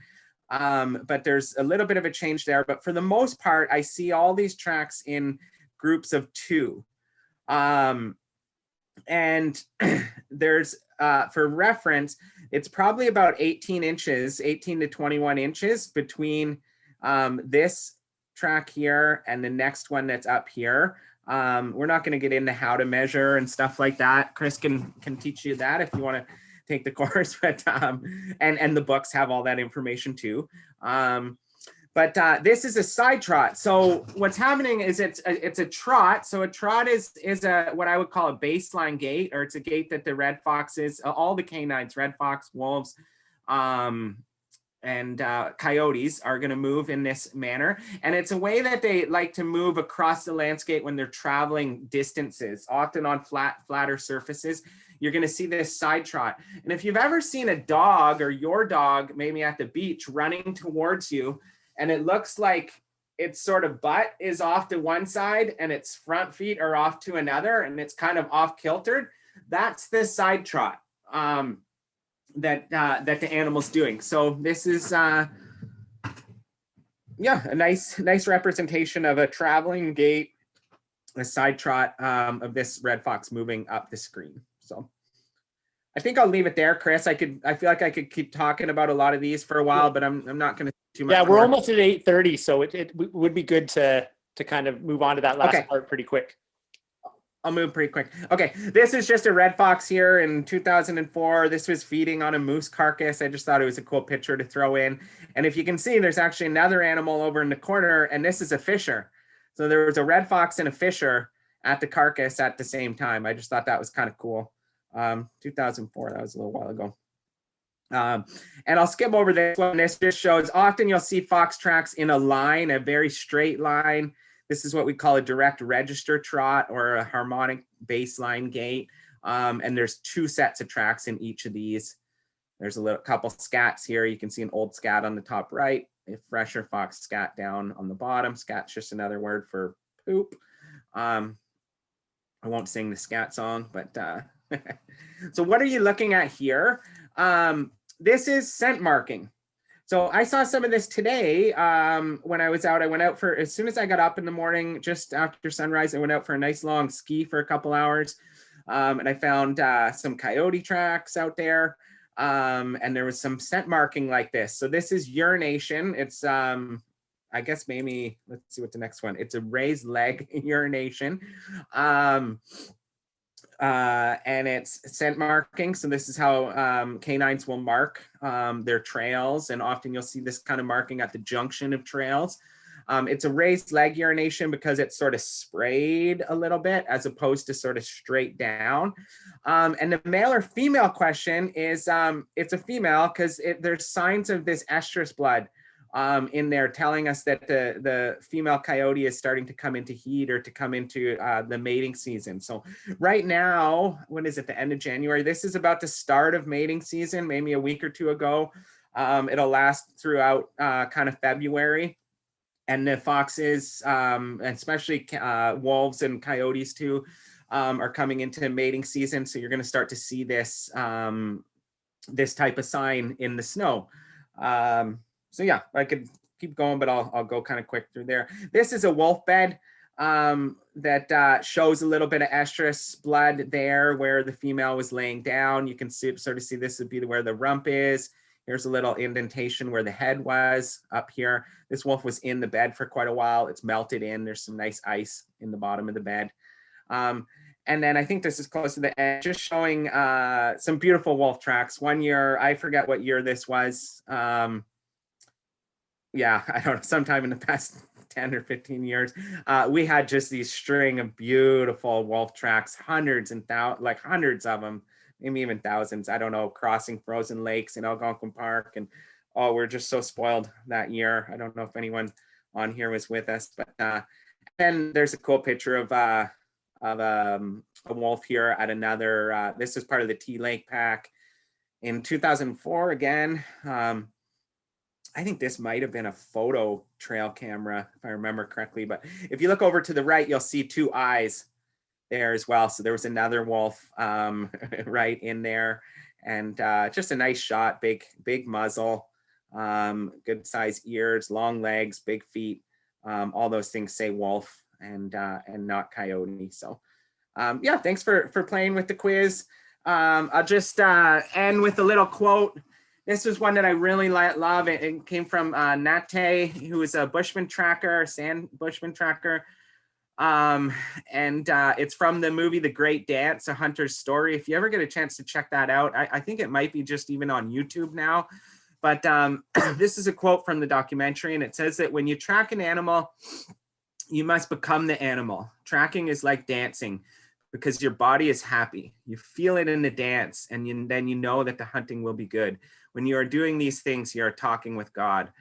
But there's a little bit of a change there. But for the most part, I see all these tracks in groups of two. And there's, for reference, it's probably about 18 to 21 inches between this track here and the next one that's up here. We're not going to get into how to measure and stuff like that. Chris can teach you that if you want to take the course, but and the books have all that information too. But this is a side trot. So what's happening is it's a trot. So a trot is a what I would call a baseline gait, or it's a gait that the red foxes, all the canines, red fox, wolves, and coyotes are going to move in this manner. And it's a way that they like to move across the landscape when they're traveling distances, often on flatter surfaces. You're going to see this side trot. And if you've ever seen a dog, or your dog maybe at the beach, running towards you, and it looks like its sort of butt is off to one side and its front feet are off to another, and it's kind of off kiltered, that's the side trot that the animal's doing. So this is yeah, a nice representation of a traveling gait, a side trot of this red fox moving up the screen. So I think I'll leave it there, Chris. I feel like I could keep talking about a lot of these for a while, but I'm not going to too much. Yeah, we're almost at 8:30, so it would be good to kind of move on to that last part pretty quick. I'll move pretty quick. Okay, this is just a red fox here in 2004. This was feeding on a moose carcass. I just thought it was a cool picture to throw in. And if you can see, there's actually another animal over in the corner, and this is a fisher. So there was a red fox and a fisher at the carcass at the same time. I just thought that was kind of cool. 2004, that was a little while ago. And I'll skip over this one. This just shows, often you'll see fox tracks in a line, a very straight line. This is what we call a direct register trot, or a harmonic baseline gait. And there's two sets of tracks in each of these. There's a couple scats here. You can see an old scat on the top right, a fresher fox scat down on the bottom. Scat's just another word for poop. I won't sing the scat song, but so what are you looking at here? This is scent marking. So I saw some of this today when I was out. I went out for, as soon as I got up in the morning, just after sunrise, I went out for a nice long ski for a couple hours. And I found some coyote tracks out there. And there was some scent marking like this. So this is urination. It's, I guess maybe, let's see what the next one. It's a raised leg urination. And it's scent marking. So this is how canines will mark their trails. And often you'll see this kind of marking at the junction of trails. It's a raised leg urination because it's sort of sprayed a little bit as opposed to sort of straight down. And the male or female question is, it's a female because there's signs of this estrus blood in there telling us that the female coyote is starting to come into heat, or to come into the mating season. So right now, when is it, the end of January? This is about the start of mating season, maybe a week or two ago. It'll last throughout kind of February. And the foxes, especially wolves and coyotes too, are coming into mating season. So you're going to start to see this this type of sign in the snow. So yeah, I could keep going, but I'll go kind of quick through there. This is a wolf bed that shows a little bit of estrus blood there where the female was laying down. You can see, sort of see this would be where the rump is. Here's a little indentation where the head was up here. This wolf was in the bed for quite a while. It's melted in. There's some nice ice in the bottom of the bed. And then I think this is close to the end, just showing some beautiful wolf tracks. One year, I forget what year this was. Yeah, I don't know, sometime in the past 10 or 15 years, we had just these string of beautiful wolf tracks, hundreds and hundreds of them, maybe even thousands, I don't know, crossing frozen lakes in Algonquin Park. And oh, we're just so spoiled that year. I don't know if anyone on here was with us, but then there's a cool picture of a wolf here at another, this is part of the Tea Lake Pack in 2004 again. I think this might have been a photo trail camera, if I remember correctly. But if you look over to the right, you'll see two eyes there as well. So there was another wolf right in there. And just a nice shot, big muzzle, good size ears, long legs, big feet. All those things say wolf and not coyote. So yeah, thanks for playing with the quiz. I'll just end with a little quote. This is one that I really love. It came from Nate, who is a bushman tracker, sand bushman tracker. And it's from the movie The Great Dance, A Hunter's Story. If you ever get a chance to check that out, I think it might be just even on YouTube now. But this is a quote from the documentary, and it says that when you track an animal, you must become the animal. Tracking is like dancing because your body is happy. You feel it in the dance, and then you know that the hunting will be good. When you are doing these things, you are talking with God.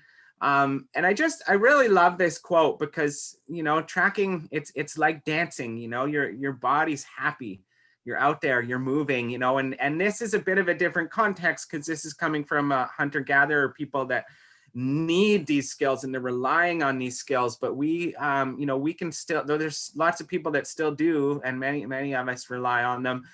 And I really love this quote because, you know, tracking, it's like dancing, you know, your body's happy. You're out there, you're moving, you know, and this is a bit of a different context because this is coming from a hunter-gatherer, people that need these skills and they're relying on these skills. But we, you know, we can still, though there's lots of people that still do, and many of us rely on them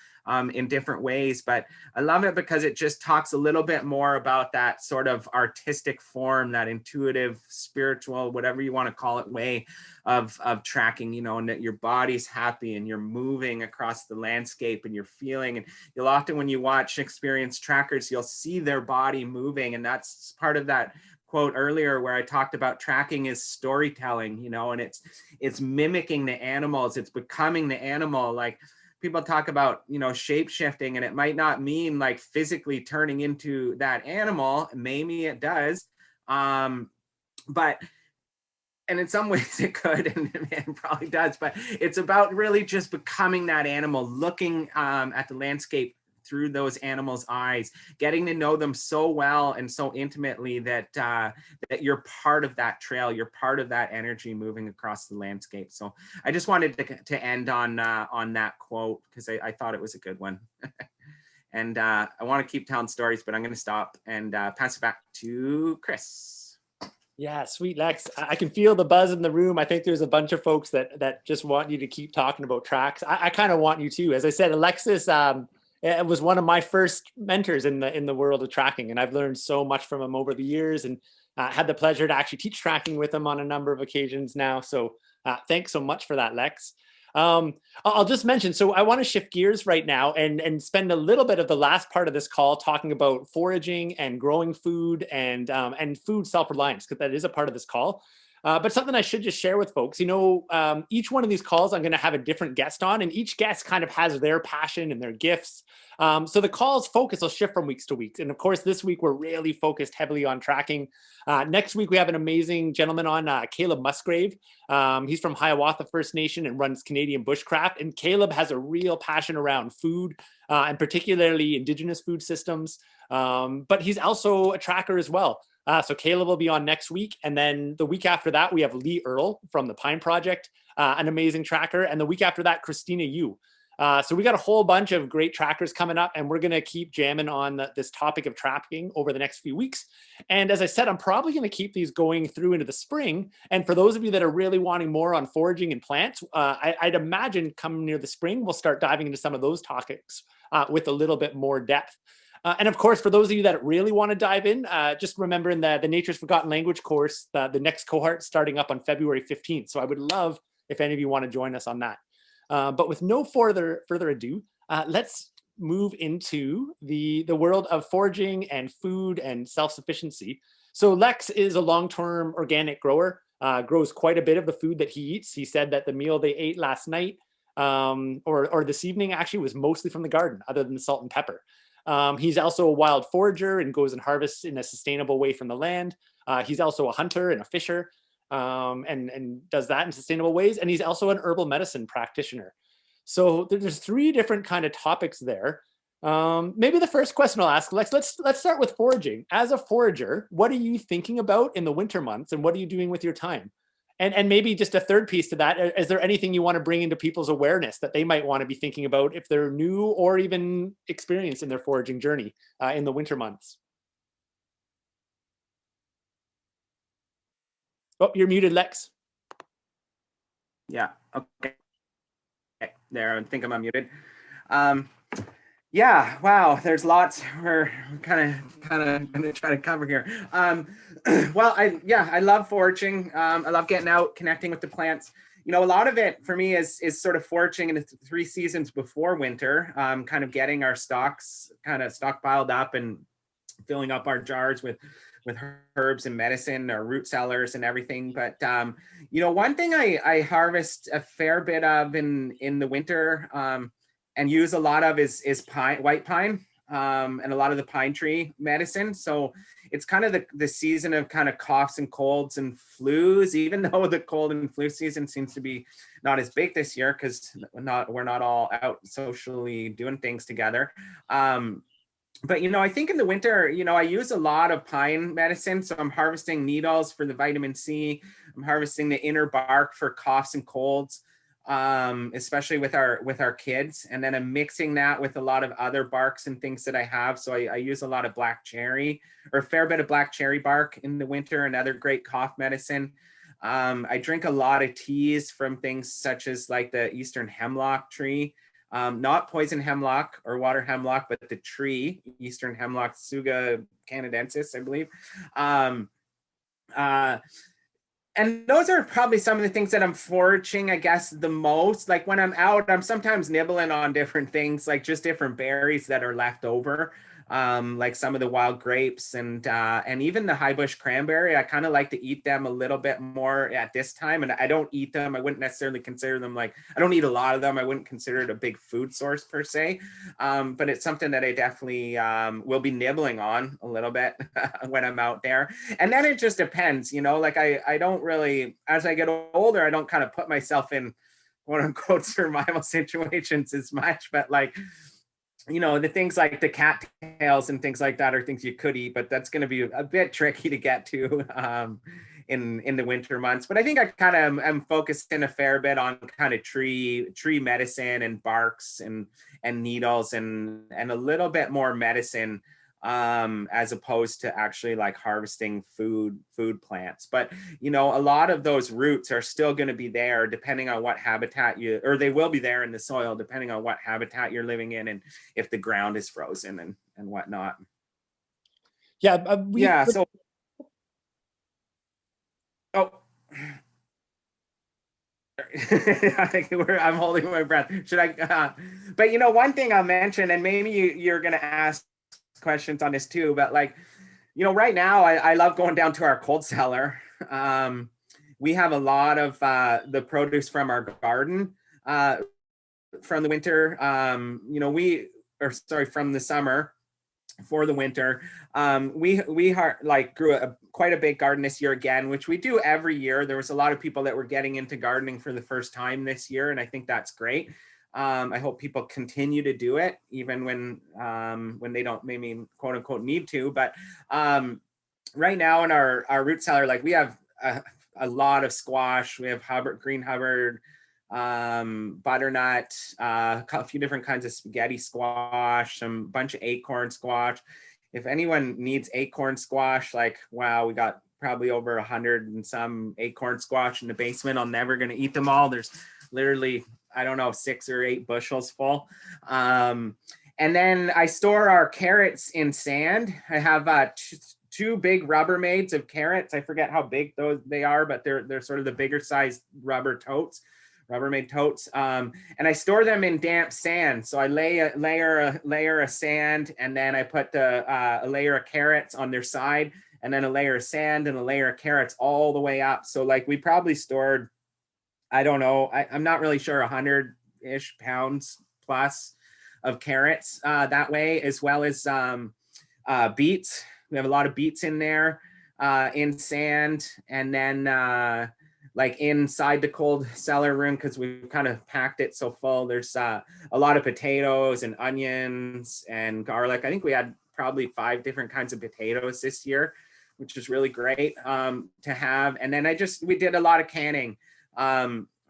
in different ways. But I love it because it just talks a little bit more about that sort of artistic form, that intuitive, spiritual, whatever you want to call it, way of tracking, you know, and that your body's happy and you're moving across the landscape and you're feeling. And you'll often, when you watch experienced trackers, you'll see their body moving. And that's part of that quote earlier where I talked about tracking is storytelling, you know, and it's mimicking the animals, it's becoming the animal. Like people talk about, you know, shape shifting, and it might not mean like physically turning into that animal. Maybe it does, but and in some ways it could, and it probably does, but it's about really just becoming that animal, looking at the landscape through those animals' eyes, getting to know them so well and so intimately that that you're part of that trail, you're part of that energy moving across the landscape. So I just wanted to end on that quote because I thought it was a good one. And I want to keep telling stories, but I'm going to stop and pass it back to Chris. Yeah, sweet, Lex. I can feel the buzz in the room. I think there's a bunch of folks that just want you to keep talking about tracks. I kind of want you to. As I said, Alexis, it was one of my first mentors in the world of tracking, and I've learned so much from him over the years, and had the pleasure to actually teach tracking with him on a number of occasions now. So thanks so much for that, Lex. I'll just mention, so I want to shift gears right now and spend a little bit of the last part of this call talking about foraging and growing food and food self-reliance, because that is a part of this call. But something I should just share with folks, you know, each one of these calls, I'm going to have a different guest on, and each guest kind of has their passion and their gifts. So the call's focus will shift from weeks to weeks. And of course, this week, we're really focused heavily on tracking. Next week, we have an amazing gentleman on, Caleb Musgrave. He's from Hiawatha First Nation and runs Canadian Bushcraft. And Caleb has a real passion around food, and particularly Indigenous food systems. But he's also a tracker as well. So Caleb will be on next week. And then the week after that, we have Lee Earle from the Pine Project, an amazing tracker. And the week after that, Christina Yu. So we got a whole bunch of great trackers coming up, and we're going to keep jamming on this topic of tracking over the next few weeks. And as I said, I'm probably going to keep these going through into the spring. And for those of you that are really wanting more on foraging and plants, I'd imagine coming near the spring, we'll start diving into some of those topics with a little bit more depth. And of course, for those of you that really want to dive in, just remembering the Nature's Forgotten Language course, the next cohort starting up on February 15th. So I would love if any of you want to join us on that. But with no further ado, let's move into the world of foraging and food and self-sufficiency. So Lex is a long-term organic grower, grows quite a bit of the food that he eats. He said that the meal they ate last night or this evening actually was mostly from the garden, other than the salt and pepper. He's also a wild forager and goes and harvests in a sustainable way from the land. He's also a hunter and a fisher. And does that in sustainable ways. And he's also an herbal medicine practitioner. So there's three different kind of topics there. Maybe the first question I'll ask, Lex, let's start with foraging. As a forager, what are you thinking about in the winter months, and what are you doing with your time? And maybe just a third piece to that, is there anything you want to bring into people's awareness that they might want to be thinking about if they're new or even experienced in their foraging journey in the winter months? Oh, you're muted, Lex. Yeah. Okay. There, I think I'm unmuted. Yeah. Wow. There's lots we're kind of going to try to cover here. Well, I love foraging. I love getting out, connecting with the plants. You know, a lot of it for me is sort of foraging in the 3 seasons before winter. Kind of getting our stocks kind of stockpiled up and filling up our jars with herbs and medicine or root cellars and everything. But you know, one thing I harvest a fair bit of in the winter and use a lot of is pine, white pine, and a lot of the pine tree medicine. So it's kind of the season of kind of coughs and colds and flus, even though the cold and flu season seems to be not as big this year because we're not all out socially doing things together. But, you know, I think in the winter, you know, I use a lot of pine medicine. So I'm harvesting needles for the vitamin C. I'm harvesting the inner bark for coughs and colds, especially with our kids. And then I'm mixing that with a lot of other barks and things that I have. So I use a lot of black cherry, or a fair bit of black cherry bark in the winter, another great cough medicine. I drink a lot of teas from things such as like the Eastern hemlock tree. Not poison hemlock or water hemlock, but the tree, Eastern hemlock, Tsuga canadensis, I believe. And those are probably some of the things that I'm foraging, I guess, the most. Like when I'm out, I'm sometimes nibbling on different things, like just different berries that are left over. Like some of the wild grapes and even the high bush cranberry. I kind of like to eat them a little bit more at this time, and I don't eat them. I wouldn't necessarily consider them like, I don't eat a lot of them. I wouldn't consider it a big food source per se, but it's something that I definitely will be nibbling on a little bit when I'm out there. And then it just depends, you know, like I don't really, as I get older, I don't kind of put myself in quote unquote survival situations as much, but like, you know, the things like the cattails and things like that are things you could eat, but that's going to be a bit tricky to get to in the winter months. But I think I kind of am focused in a fair bit on kind of tree medicine and barks and needles and a little bit more medicine as opposed to actually like harvesting food plants. But, you know, a lot of those roots are still going to be there depending on what habitat or they will be there in the soil, depending on what habitat you're living in and if the ground is frozen and whatnot. Yeah. So, oh, I think I'm holding my breath. Should I? But, you know, one thing I'll mention, and maybe you're going to ask questions on this too, but like, you know, right now I love going down to our cold cellar. We have a lot of the produce from our garden from the winter, you know, from the summer for the winter. We grew quite a big garden this year again, which we do every year. There was a lot of people that were getting into gardening for the first time this year, and I think that's great. I hope people continue to do it even when they don't maybe quote unquote need to. But right now in our root cellar, like we have a lot of squash. We have green Hubbard, butternut, a few different kinds of spaghetti squash, some bunch of acorn squash. If anyone needs acorn squash, like, wow, we got probably over 100 and some acorn squash in the basement. I'm never going to eat them all. There's literally, I don't know, 6 or 8 bushels full. And then I store our carrots in sand. I have two big Rubbermaids of carrots. I forget how big they are, but they're sort of the bigger sized Rubbermaid totes. And I store them in damp sand. So I lay a layer of sand, and then I put a layer of carrots on their side, and then a layer of sand and a layer of carrots all the way up. So like we probably stored, I don't know, I'm not really sure, 100-ish pounds plus of carrots that way, as well as beets. We have a lot of beets in there in sand. And then like inside the cold cellar room, because we've kind of packed it so full, there's a lot of potatoes and onions and garlic. I think we had probably 5 different kinds of potatoes this year, which is really great to have. And then we did a lot of canning.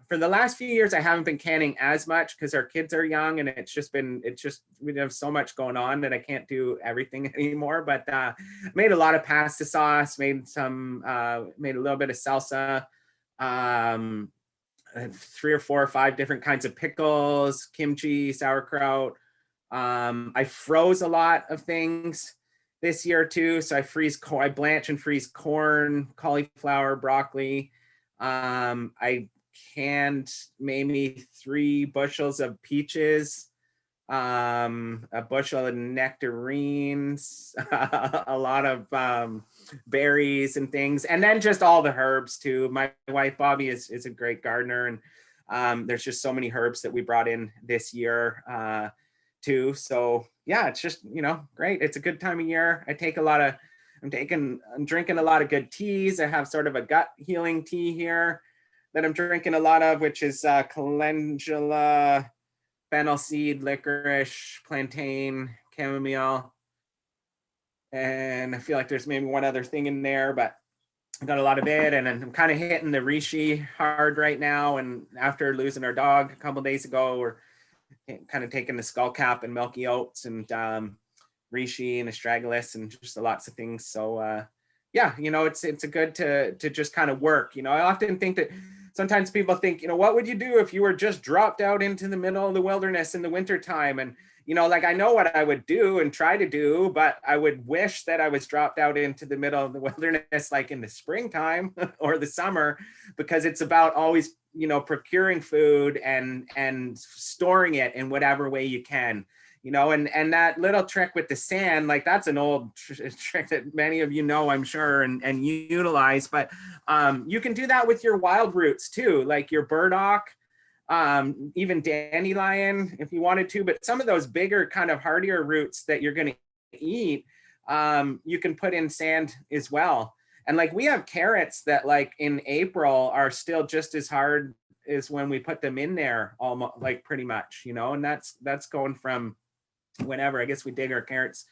For the last few years, I haven't been canning as much because our kids are young, and we have so much going on that I can't do everything anymore. But made a lot of pasta sauce, made a little bit of salsa, 3 or 4 or 5 different kinds of pickles, kimchi, sauerkraut. I froze a lot of things this year too. So I blanch and freeze corn, cauliflower, broccoli. I canned maybe 3 bushels of peaches, a bushel of nectarines, a lot of berries and things, and then just all the herbs too. My wife Bobby is a great gardener, and there's just so many herbs that we brought in this year too. So yeah, it's just, great. It's a good time of year. I'm drinking a lot of good teas. I have sort of a gut healing tea here that I'm drinking a lot of, which is calendula, fennel seed, licorice, plantain, chamomile. And I feel like there's maybe one other thing in there, but I got a lot of it. And I'm kind of hitting the reishi hard right now. And after losing our dog a couple of days ago, we're kind of taking the skull cap and milky oats and reishi and astragalus and just lots of things. So yeah, it's a good to just kind of work. I often think that sometimes people think, what would you do if you were just dropped out into the middle of the wilderness in the wintertime? And, like I know what I would do and try to do, but I would wish that I was dropped out into the middle of the wilderness, like in the springtime or the summer, because it's about always, procuring food and storing it in whatever way you can. And that little trick with the sand, like that's an old trick that many of I'm sure, and utilize, but you can do that with your wild roots too, like your burdock, even dandelion if you wanted to, but some of those bigger kind of hardier roots that you're going to eat, you can put in sand as well. And like we have carrots that like in April are still just as hard as when we put them in there, almost like pretty much, and that's going from whenever. I guess we dig our carrots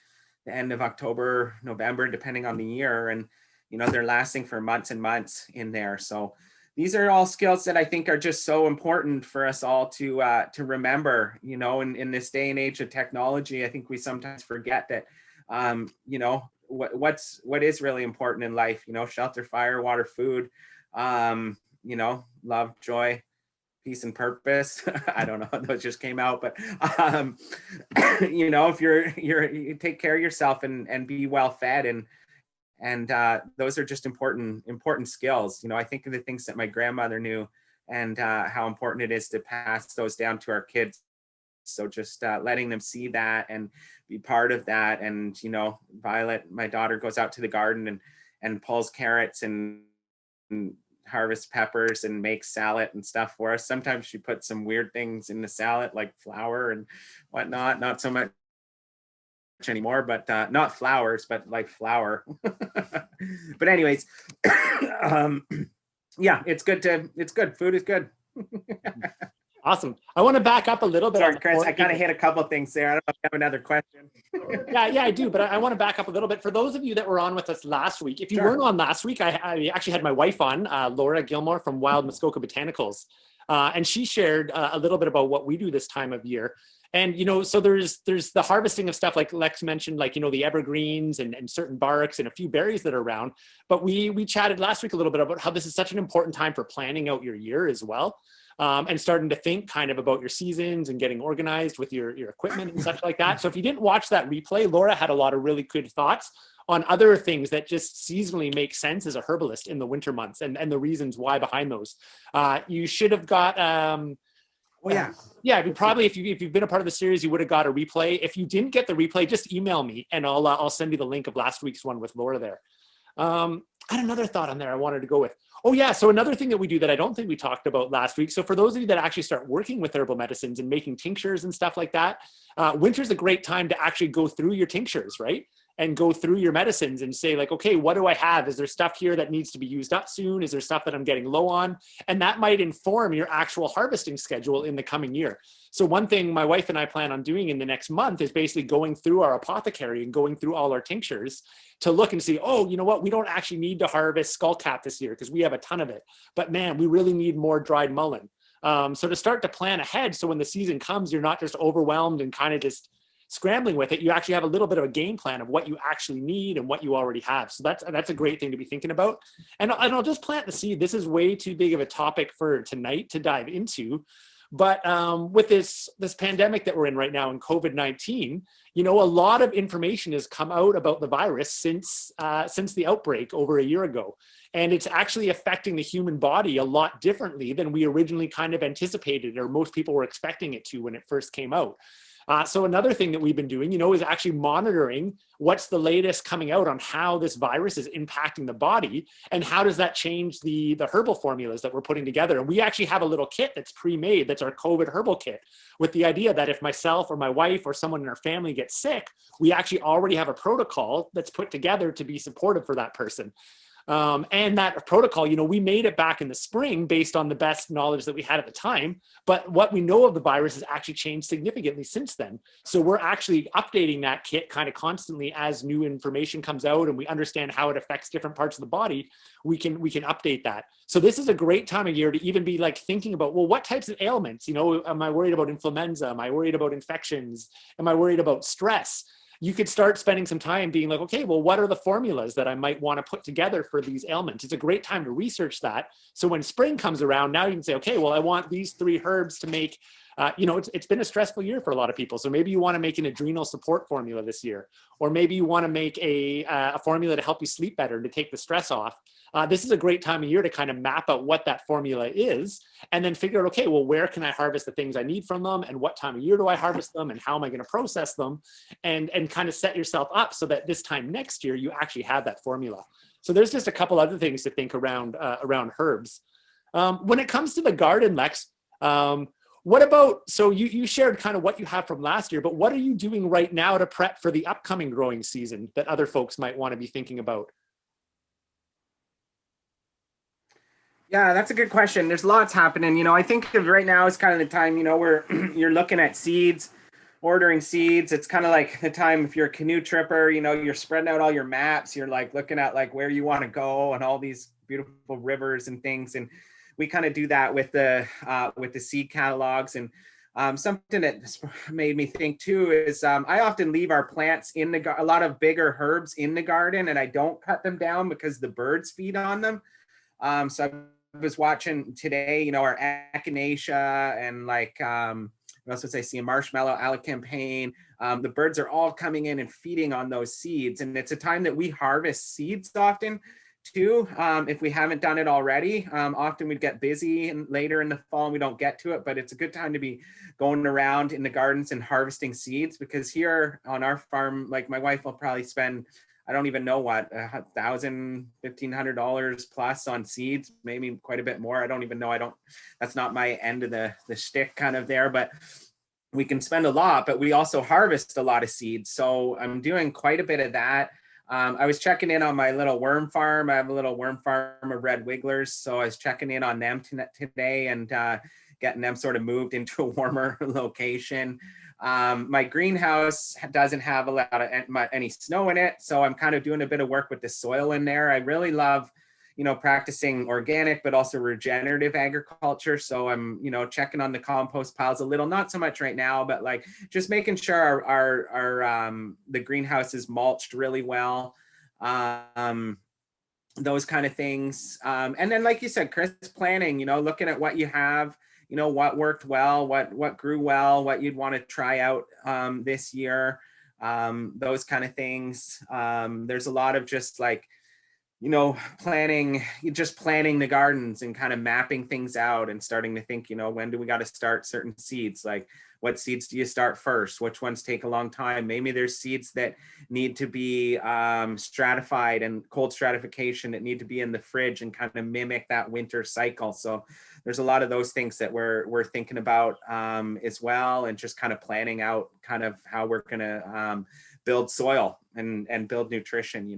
the end of October, November, depending on the year. And, they're lasting for months and months in there. So these are all skills that I think are just so important for us all to remember, in this day and age of technology. I think we sometimes forget that, what is really important in life, shelter, fire, water, food, love, joy, peace and purpose. I don't know, those just came out, but if you take care of yourself and be well fed, and those are just important skills. I think of the things that my grandmother knew, and how important it is to pass those down to our kids. So just letting them see that and be part of that. And Violet, my daughter, goes out to the garden and pulls carrots and harvest peppers and make salad and stuff for us. Sometimes she puts some weird things in the salad, like flour and whatnot. Not so much anymore, but not flowers, but like flour. But anyways, yeah, it's good. Food is good. Awesome. I want to back up a little bit. Sorry, Chris, I kind of hit a couple things there. I don't know if you have another question. Yeah, I do. But I want to back up a little bit. For those of you that were on with us last week, if you weren't on last week, I actually had my wife on, Laura Gilmore from Wild Muskoka Botanicals. And she shared a little bit about what we do this time of year. And, so there's the harvesting of stuff like Lex mentioned, like, the evergreens and certain barks and a few berries that are around. But we chatted last week a little bit about how this is such an important time for planning out your year as well. And starting to think kind of about your seasons and getting organized with your equipment and such like that. So if you didn't watch that replay, Laura had a lot of really good thoughts on other things that just seasonally make sense as a herbalist in the winter months and the reasons why behind those. You should have got... Yeah, probably if you've been a part of the series, you would have got a replay. If you didn't get the replay, just email me and I'll send you the link of last week's one with Laura there. I had another thought on there I wanted to go with. Oh yeah, so another thing that we do that I don't think we talked about last week. So for those of you that actually start working with herbal medicines and making tinctures and stuff like that, winter's a great time to actually go through your tinctures, right? And go through your medicines and say like, okay, what do I have? Is there stuff here that needs to be used up soon? Is there stuff that I'm getting low on? And that might inform your actual harvesting schedule in the coming year. So one thing my wife and I plan on doing in the next month is basically going through our apothecary and going through all our tinctures to look and see, oh, you know what? We don't actually need to harvest skullcap this year because we have a ton of it. But man, we really need more dried mullein. So to start to plan ahead, so when the season comes, you're not just overwhelmed and kind of just scrambling with it, you actually have a little bit of a game plan of what you actually need and what you already have. So that's a great thing to be thinking about. And I'll just plant the seed. This is way too big of a topic for tonight to dive into. But with this pandemic that we're in right now in COVID-19, a lot of information has come out about the virus since the outbreak over a year ago. And it's actually affecting the human body a lot differently than we originally kind of anticipated, or most people were expecting it to when it first came out. So another thing that we've been doing, is actually monitoring what's the latest coming out on how this virus is impacting the body and how does that change the herbal formulas that we're putting together. And we actually have a little kit that's pre-made, that's our COVID herbal kit, with the idea that if myself or my wife or someone in our family gets sick, we actually already have a protocol that's put together to be supportive for that person. And that protocol, we made it back in the spring based on the best knowledge that we had at the time. But what we know of the virus has actually changed significantly since then. So we're actually updating that kit kind of constantly as new information comes out and we understand how it affects different parts of the body. We can update that. So this is a great time of year to even be like thinking about, well, what types of ailments, am I worried about influenza? Am I worried about infections? Am I worried about stress? You could start spending some time being like, okay, well, what are the formulas that I might want to put together for these ailments? It's a great time to research that. So when spring comes around, now you can say, okay, well, I want these 3 herbs to make, it's been a stressful year for a lot of people. So maybe you want to make an adrenal support formula this year, or maybe you want to make a formula to help you sleep better, to take the stress off. This is a great time of year to kind of map out what that formula is and then figure out, okay, well, where can I harvest the things I need from them and what time of year do I harvest them and how am I going to process them and kind of set yourself up so that this time next year, you actually have that formula. So there's just a couple other things to think around herbs. When it comes to the garden, Lex, what about, so you shared kind of what you have from last year, but what are you doing right now to prep for the upcoming growing season that other folks might want to be thinking about? Yeah, that's a good question. There's lots happening. I think of right now is kind of the time, where you're looking at seeds, ordering seeds. It's kind of like the time if you're a canoe tripper, you're spreading out all your maps. You're like looking at like where you want to go and all these beautiful rivers and things. And we kind of do that with the seed catalogs. And something that made me think too is I often leave our plants in a lot of bigger herbs in the garden, and I don't cut them down because the birds feed on them. So I was watching today, our echinacea and like, what else was I seeing? Marshmallow, alecampaign. The birds are all coming in and feeding on those seeds. And it's a time that we harvest seeds often too. If we haven't done it already, often we'd get busy and later in the fall and we don't get to it, but it's a good time to be going around in the gardens and harvesting seeds, because here on our farm, like my wife will probably spend, I don't even know what, $1,000, $1,500 plus on seeds, maybe quite a bit more. I don't even know. That's not my end of the shtick kind of there, but we can spend a lot, but we also harvest a lot of seeds. So I'm doing quite a bit of that. I was checking in on my little worm farm. I have a little worm farm of red wigglers. So I was checking in on them today and getting them sort of moved into a warmer location. My greenhouse doesn't have a lot of any snow in it, so I'm kind of doing a bit of work with the soil in there. I really love, practicing organic, but also regenerative agriculture. So I'm, checking on the compost piles a little, not so much right now, but like just making sure the greenhouse is mulched really well. Those kind of things. And then, like you said, Chris, planning, looking at what you have, what worked well, what grew well, what you'd want to try out this year, those kind of things. There's a lot of just like, planning the gardens and kind of mapping things out and starting to think, when do we got to start certain seeds? Like, what seeds do you start first? Which ones take a long time? Maybe there's seeds that need to be stratified and cold stratification that need to be in the fridge and kind of mimic that winter cycle. So there's a lot of those things that we're thinking about as well, and just kind of planning out kind of how we're going to build soil and build nutrition,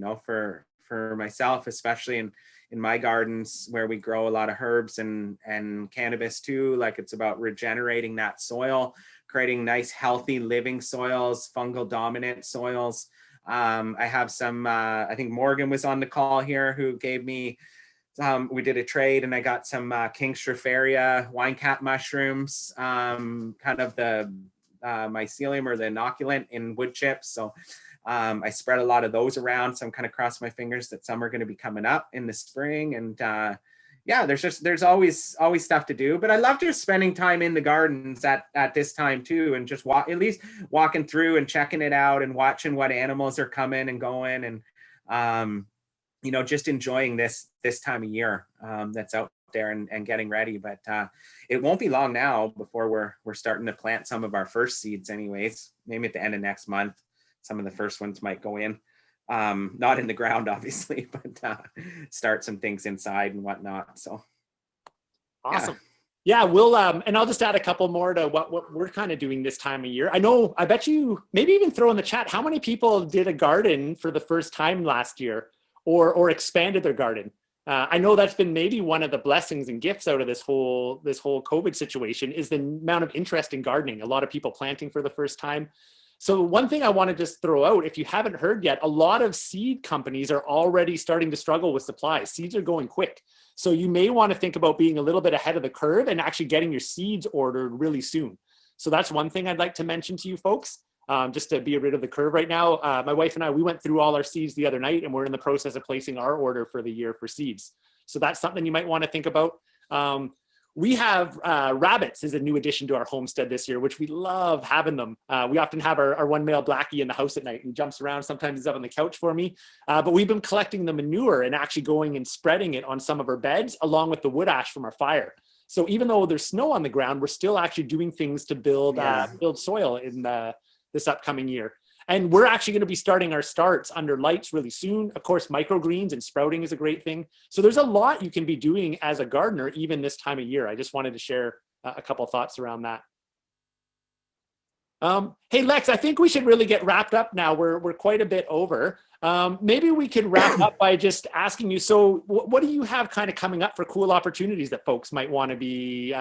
for myself, especially in my gardens where we grow a lot of herbs and cannabis too. Like, it's about regenerating that soil, creating nice, healthy living soils, fungal dominant soils. I have some, I think Morgan was on the call here who gave me, we did a trade and I got some King Stropharia wine cap mushrooms, kind of the mycelium or the inoculant in wood chips. So I spread a lot of those around. So I'm kind of crossing my fingers that some are going to be coming up in the spring. And yeah, there's always stuff to do, but I love just spending time in the gardens at this time too, and just at least walking through and checking it out and watching what animals are coming and going, and just enjoying this time of year that's out there and getting ready. But it won't be long now before we're starting to plant some of our first seeds anyways, maybe at the end of next month. Some of the first ones might go in, not in the ground, obviously, but start some things inside and whatnot. So, awesome. Yeah, we'll, and I'll just add a couple more to what we're kind of doing this time of year. I bet you maybe even throw in the chat, how many people did a garden for the first time last year or expanded their garden? I know that's been maybe one of the blessings and gifts out of this whole COVID situation, is the amount of interest in gardening. A lot of people planting for the first time. So one thing I want to just throw out, if you haven't heard yet, a lot of seed companies are already starting to struggle with supply. Seeds are going quick. So you may want to think about being a little bit ahead of the curve and actually getting your seeds ordered really soon. So that's one thing I'd like to mention to you folks, just to be rid of the curve right now. My wife and I, we went through all our seeds the other night, and we're in the process of placing our order for the year for seeds. So that's something you might want to think about. We have rabbits as a new addition to our homestead this year, which we love having them. We often have our one male Blackie in the house at night, and he jumps around. Sometimes he's up on the couch for me. But we've been collecting the manure and actually going and spreading it on some of our beds along with the wood ash from our fire. So even though there's snow on the ground, we're still actually doing things to build soil in this upcoming year. And we're actually going to be starting our starts under lights really soon. Of course, microgreens and sprouting is a great thing. So there's a lot you can be doing as a gardener, even this time of year. I just wanted to share a couple thoughts around that. Hey, Lex, I think we should really get wrapped up now. We're quite a bit over. Maybe we could wrap up by just asking you, so what do you have kind of coming up for cool opportunities that folks might want to be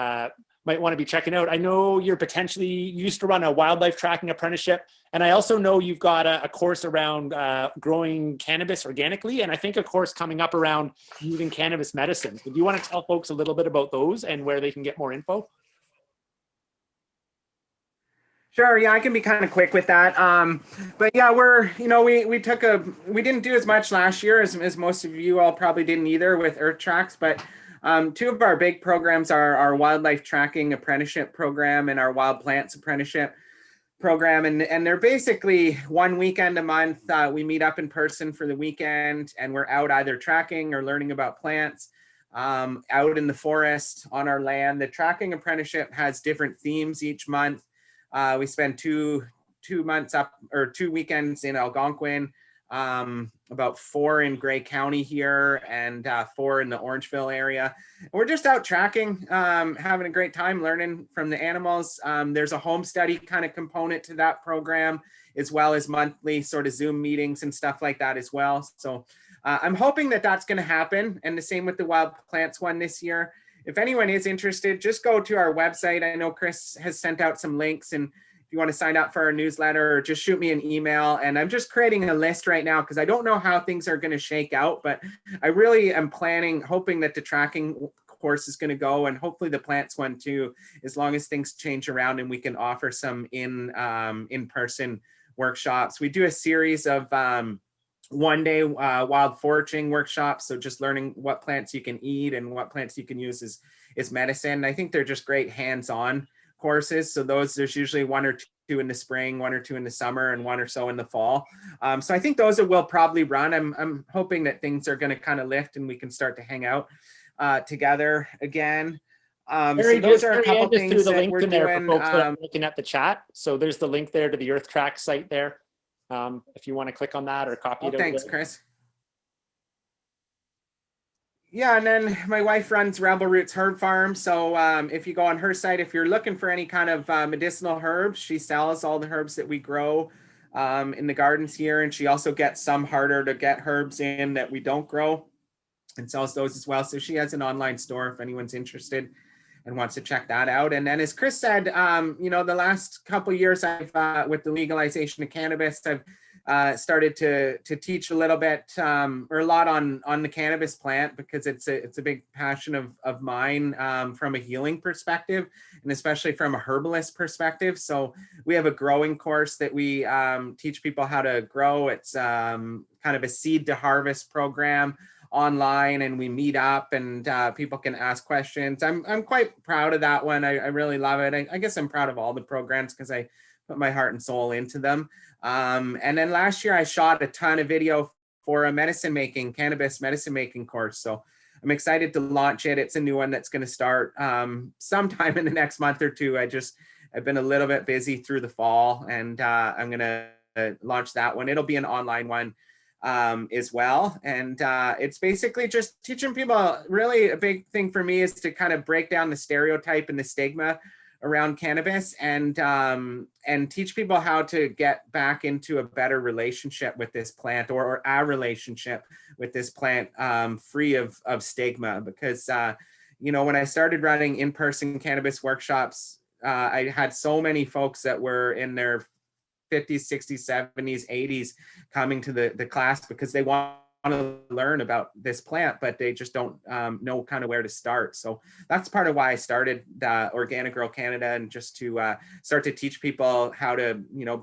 checking out? I know you're potentially used to run a wildlife tracking apprenticeship, and I also know you've got a course around growing cannabis organically, and I think a course coming up around using cannabis medicine. Do you want to tell folks a little bit about those and where they can get more info? Sure. Yeah, I can be kind of quick with that. But yeah, we didn't do as much last year as most of you all probably didn't either with Earth Tracks, but two of our big programs are our wildlife tracking apprenticeship program and our wild plants apprenticeship program. And they're basically one weekend a month. We meet up in person for the weekend, and we're out either tracking or learning about plants out in the forest on our land. The tracking apprenticeship has different themes each month. We spend two weekends in Algonquin, about 4 in Gray County here, and 4 in the Orangeville area. And we're just out tracking, having a great time learning from the animals. There's a home study kind of component to that program, as well as monthly sort of Zoom meetings and stuff like that as well. So I'm hoping that that's going to happen. And the same with the wild plants one this year. If anyone is interested, just go to our website. I know Chris has sent out some links, and if you want to sign up for our newsletter, or just shoot me an email. And I'm just creating a list right now because I don't know how things are going to shake out, but I really am hoping that the tracking course is going to go, and hopefully the plants one too, as long as things change around and we can offer some in-person workshops. We do a series of 1-day wild foraging workshops, so just learning what plants you can eat and what plants you can use as medicine. I think they're just great hands-on courses. So there's usually 1 or 2 in the spring, 1 or 2 in the summer, and 1 or so in the fall. So I think those will probably run. I'm hoping that things are going to kind of lift and we can start to hang out together again. So those are a couple things that we're doing. For folks that are looking at the chat. So there's the link there to the Earth Track site there. If you want to click on that or copy it. Thanks, Chris. Yeah, and then my wife runs Rebel Roots Herb Farm. So if you go on her site, if you're looking for any kind of medicinal herbs, she sells all the herbs that we grow in the gardens here. And she also gets some harder to get herbs in that we don't grow, and sells those as well. So she has an online store if anyone's interested and wants to check that out. And then as Chris said, the last couple of years I've with the legalization of cannabis, I've started to teach a little bit or a lot on the cannabis plant, because it's a big passion of mine from a healing perspective, and especially from a herbalist perspective. So we have a growing course that we teach people how to grow. It's kind of a seed to harvest program online, and we meet up and people can ask questions. I'm quite proud of that one. I really love it. I guess I'm proud of all the programs because I put my heart and soul into them. And then last year I shot a ton of video for a cannabis medicine making course. So I'm excited to launch it. It's a new one that's going to start sometime in the next month or two. I've been a little bit busy through the fall, and I'm going to launch that one. It'll be an online one as well. And it's basically just teaching people. Really a big thing for me is to kind of break down the stereotype and the stigma around cannabis, and teach people how to get back into a better relationship with this plant, or our relationship with this plant, free of stigma. Because when I started running in-person cannabis workshops, I had so many folks that were in their 50s, 60s, 70s, 80s coming to the class because they want to learn about this plant, but they just don't know kind of where to start. So that's part of why I started Organic Grow Canada, and just to start to teach people how to,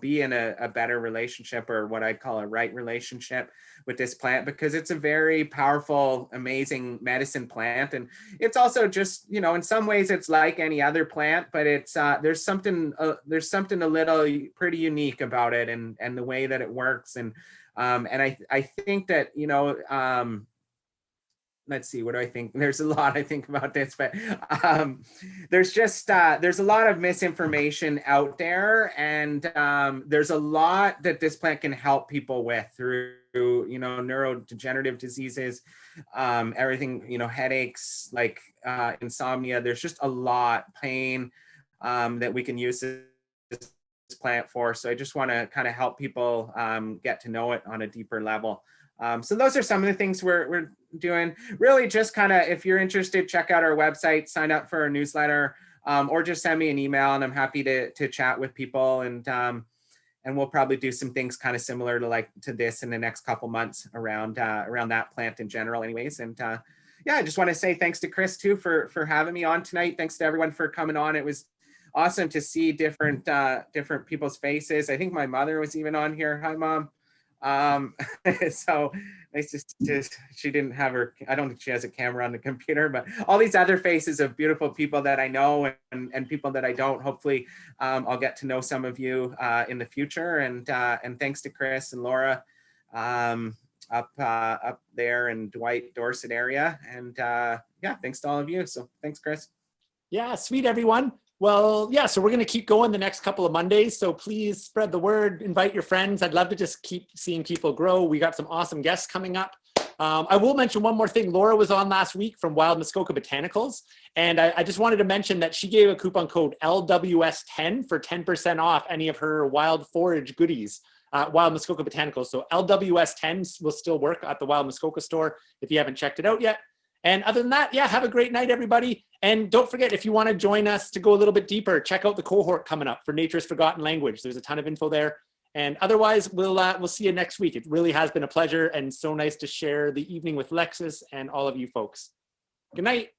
be in a better relationship, or what I call a right relationship with this plant, because it's a very powerful, amazing medicine plant. And it's also just, in some ways it's like any other plant, but it's there's something a little pretty unique about it, and the way that it works. And I think that, let's see, what do I think? There's a lot I think about this, but there's a lot of misinformation out there, and there's a lot that this plant can help people with through, neurodegenerative diseases, everything, headaches, like insomnia. There's just a lot, pain, that we can use this plant for. So I just want to kind of help people get to know it on a deeper level. So those are some of the things we're doing. Really just kind of, if you're interested, check out our website, sign up for our newsletter, or just send me an email, and I'm happy to chat with people. And we'll probably do some things kind of similar to this in the next couple months around that plant in general anyways. And yeah, I just want to say thanks to Chris too for having me on tonight. Thanks to everyone for coming on. It was awesome to see different people's faces. I think my mother was even on here. Hi, Mom. So nice to she didn't have her, I don't think she has a camera on the computer, but all these other faces of beautiful people that I know and people that I don't. Hopefully I'll get to know some of you in the future. And thanks to Chris and Laura up there in Dwight, Dorset area. And yeah, thanks to all of you. So thanks, Chris. Yeah, sweet, everyone. Well, yeah, so we're going to keep going the next couple of Mondays. So please spread the word, invite your friends. I'd love to just keep seeing people grow. We got some awesome guests coming up. I will mention one more thing. Laura was on last week from Wild Muskoka Botanicals. And I just wanted to mention that she gave a coupon code LWS10 for 10% off any of her wild forage goodies, Wild Muskoka Botanicals. So LWS10 will still work at the Wild Muskoka store if you haven't checked it out yet. And other than that, yeah, have a great night, everybody. And don't forget, if you want to join us to go a little bit deeper, check out the cohort coming up for Nature's Forgotten Language. There's a ton of info there. And otherwise, we'll see you next week. It really has been a pleasure and so nice to share the evening with Alexis and all of you folks. Good night.